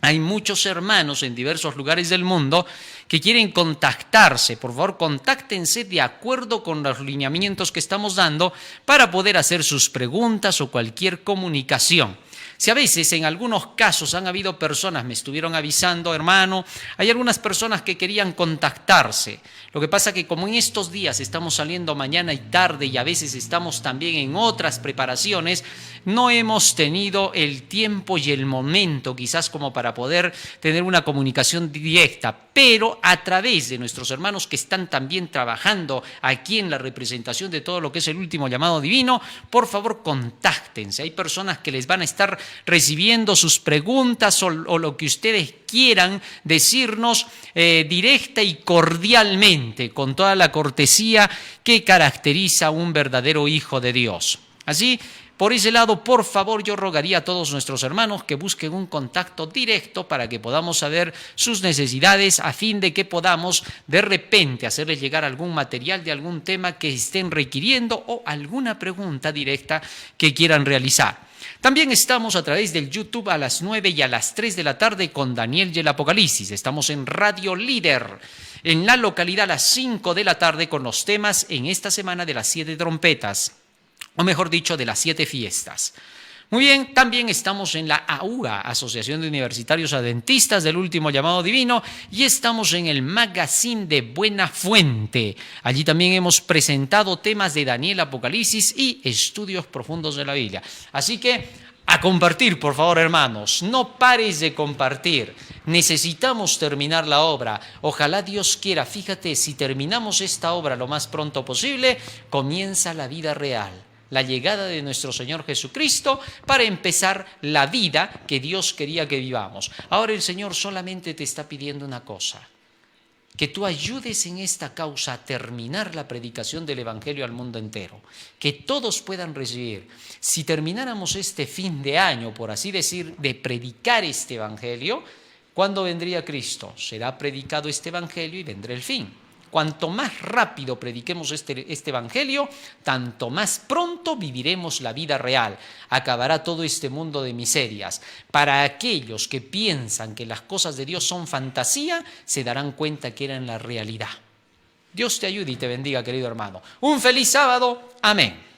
Hay muchos hermanos en diversos lugares del mundo que quieren contactarse. Por favor, contáctense de acuerdo con los lineamientos que estamos dando para poder hacer sus preguntas o cualquier comunicación. Si a veces en algunos casos han habido personas, me estuvieron avisando, hermano, hay algunas personas que querían contactarse. Lo que pasa que como en estos días estamos saliendo mañana y tarde y a veces estamos también en otras preparaciones, no hemos tenido el tiempo y el momento quizás como para poder tener una comunicación directa, pero a través de nuestros hermanos que están también trabajando aquí en la representación de todo lo que es el último llamado divino, por favor contáctense. Hay personas que les van a estar recibiendo sus preguntas o lo que ustedes quieran decirnos directa y cordialmente, con toda la cortesía que caracteriza a un verdadero hijo de Dios. Así, por ese lado, por favor, yo rogaría a todos nuestros hermanos que busquen un contacto directo para que podamos saber sus necesidades a fin de que podamos de repente hacerles llegar algún material de algún tema que estén requiriendo o alguna pregunta directa que quieran realizar. También estamos a través del YouTube a las 9 y a las 3 de la tarde con Daniel y el Apocalipsis. Estamos en Radio Líder, en la localidad a las 5 de la tarde con los temas en esta semana de las 7 trompetas. O mejor dicho, de las 7 fiestas. Muy bien, también estamos en la AUA, Asociación de Universitarios Adventistas del Último Llamado Divino, y estamos en el Magazine de Buena Fuente. Allí también hemos presentado temas de Daniel, Apocalipsis y estudios profundos de la Biblia. Así que a compartir, por favor, hermanos, no pares de compartir. Necesitamos terminar la obra. Ojalá Dios quiera, fíjate, si terminamos esta obra lo más pronto posible, comienza la vida real. La llegada de nuestro Señor Jesucristo para empezar la vida que Dios quería que vivamos. Ahora el Señor solamente te está pidiendo una cosa, que tú ayudes en esta causa a terminar la predicación del Evangelio al mundo entero, que todos puedan recibir. Si termináramos este fin de año, por así decir, de predicar este Evangelio, ¿cuándo vendría Cristo? Será predicado este Evangelio y vendrá el fin. Cuanto más rápido prediquemos este Evangelio, tanto más pronto viviremos la vida real. Acabará todo este mundo de miserias. Para aquellos que piensan que las cosas de Dios son fantasía, se darán cuenta que eran la realidad. Dios te ayude y te bendiga, querido hermano. Un feliz sábado. Amén.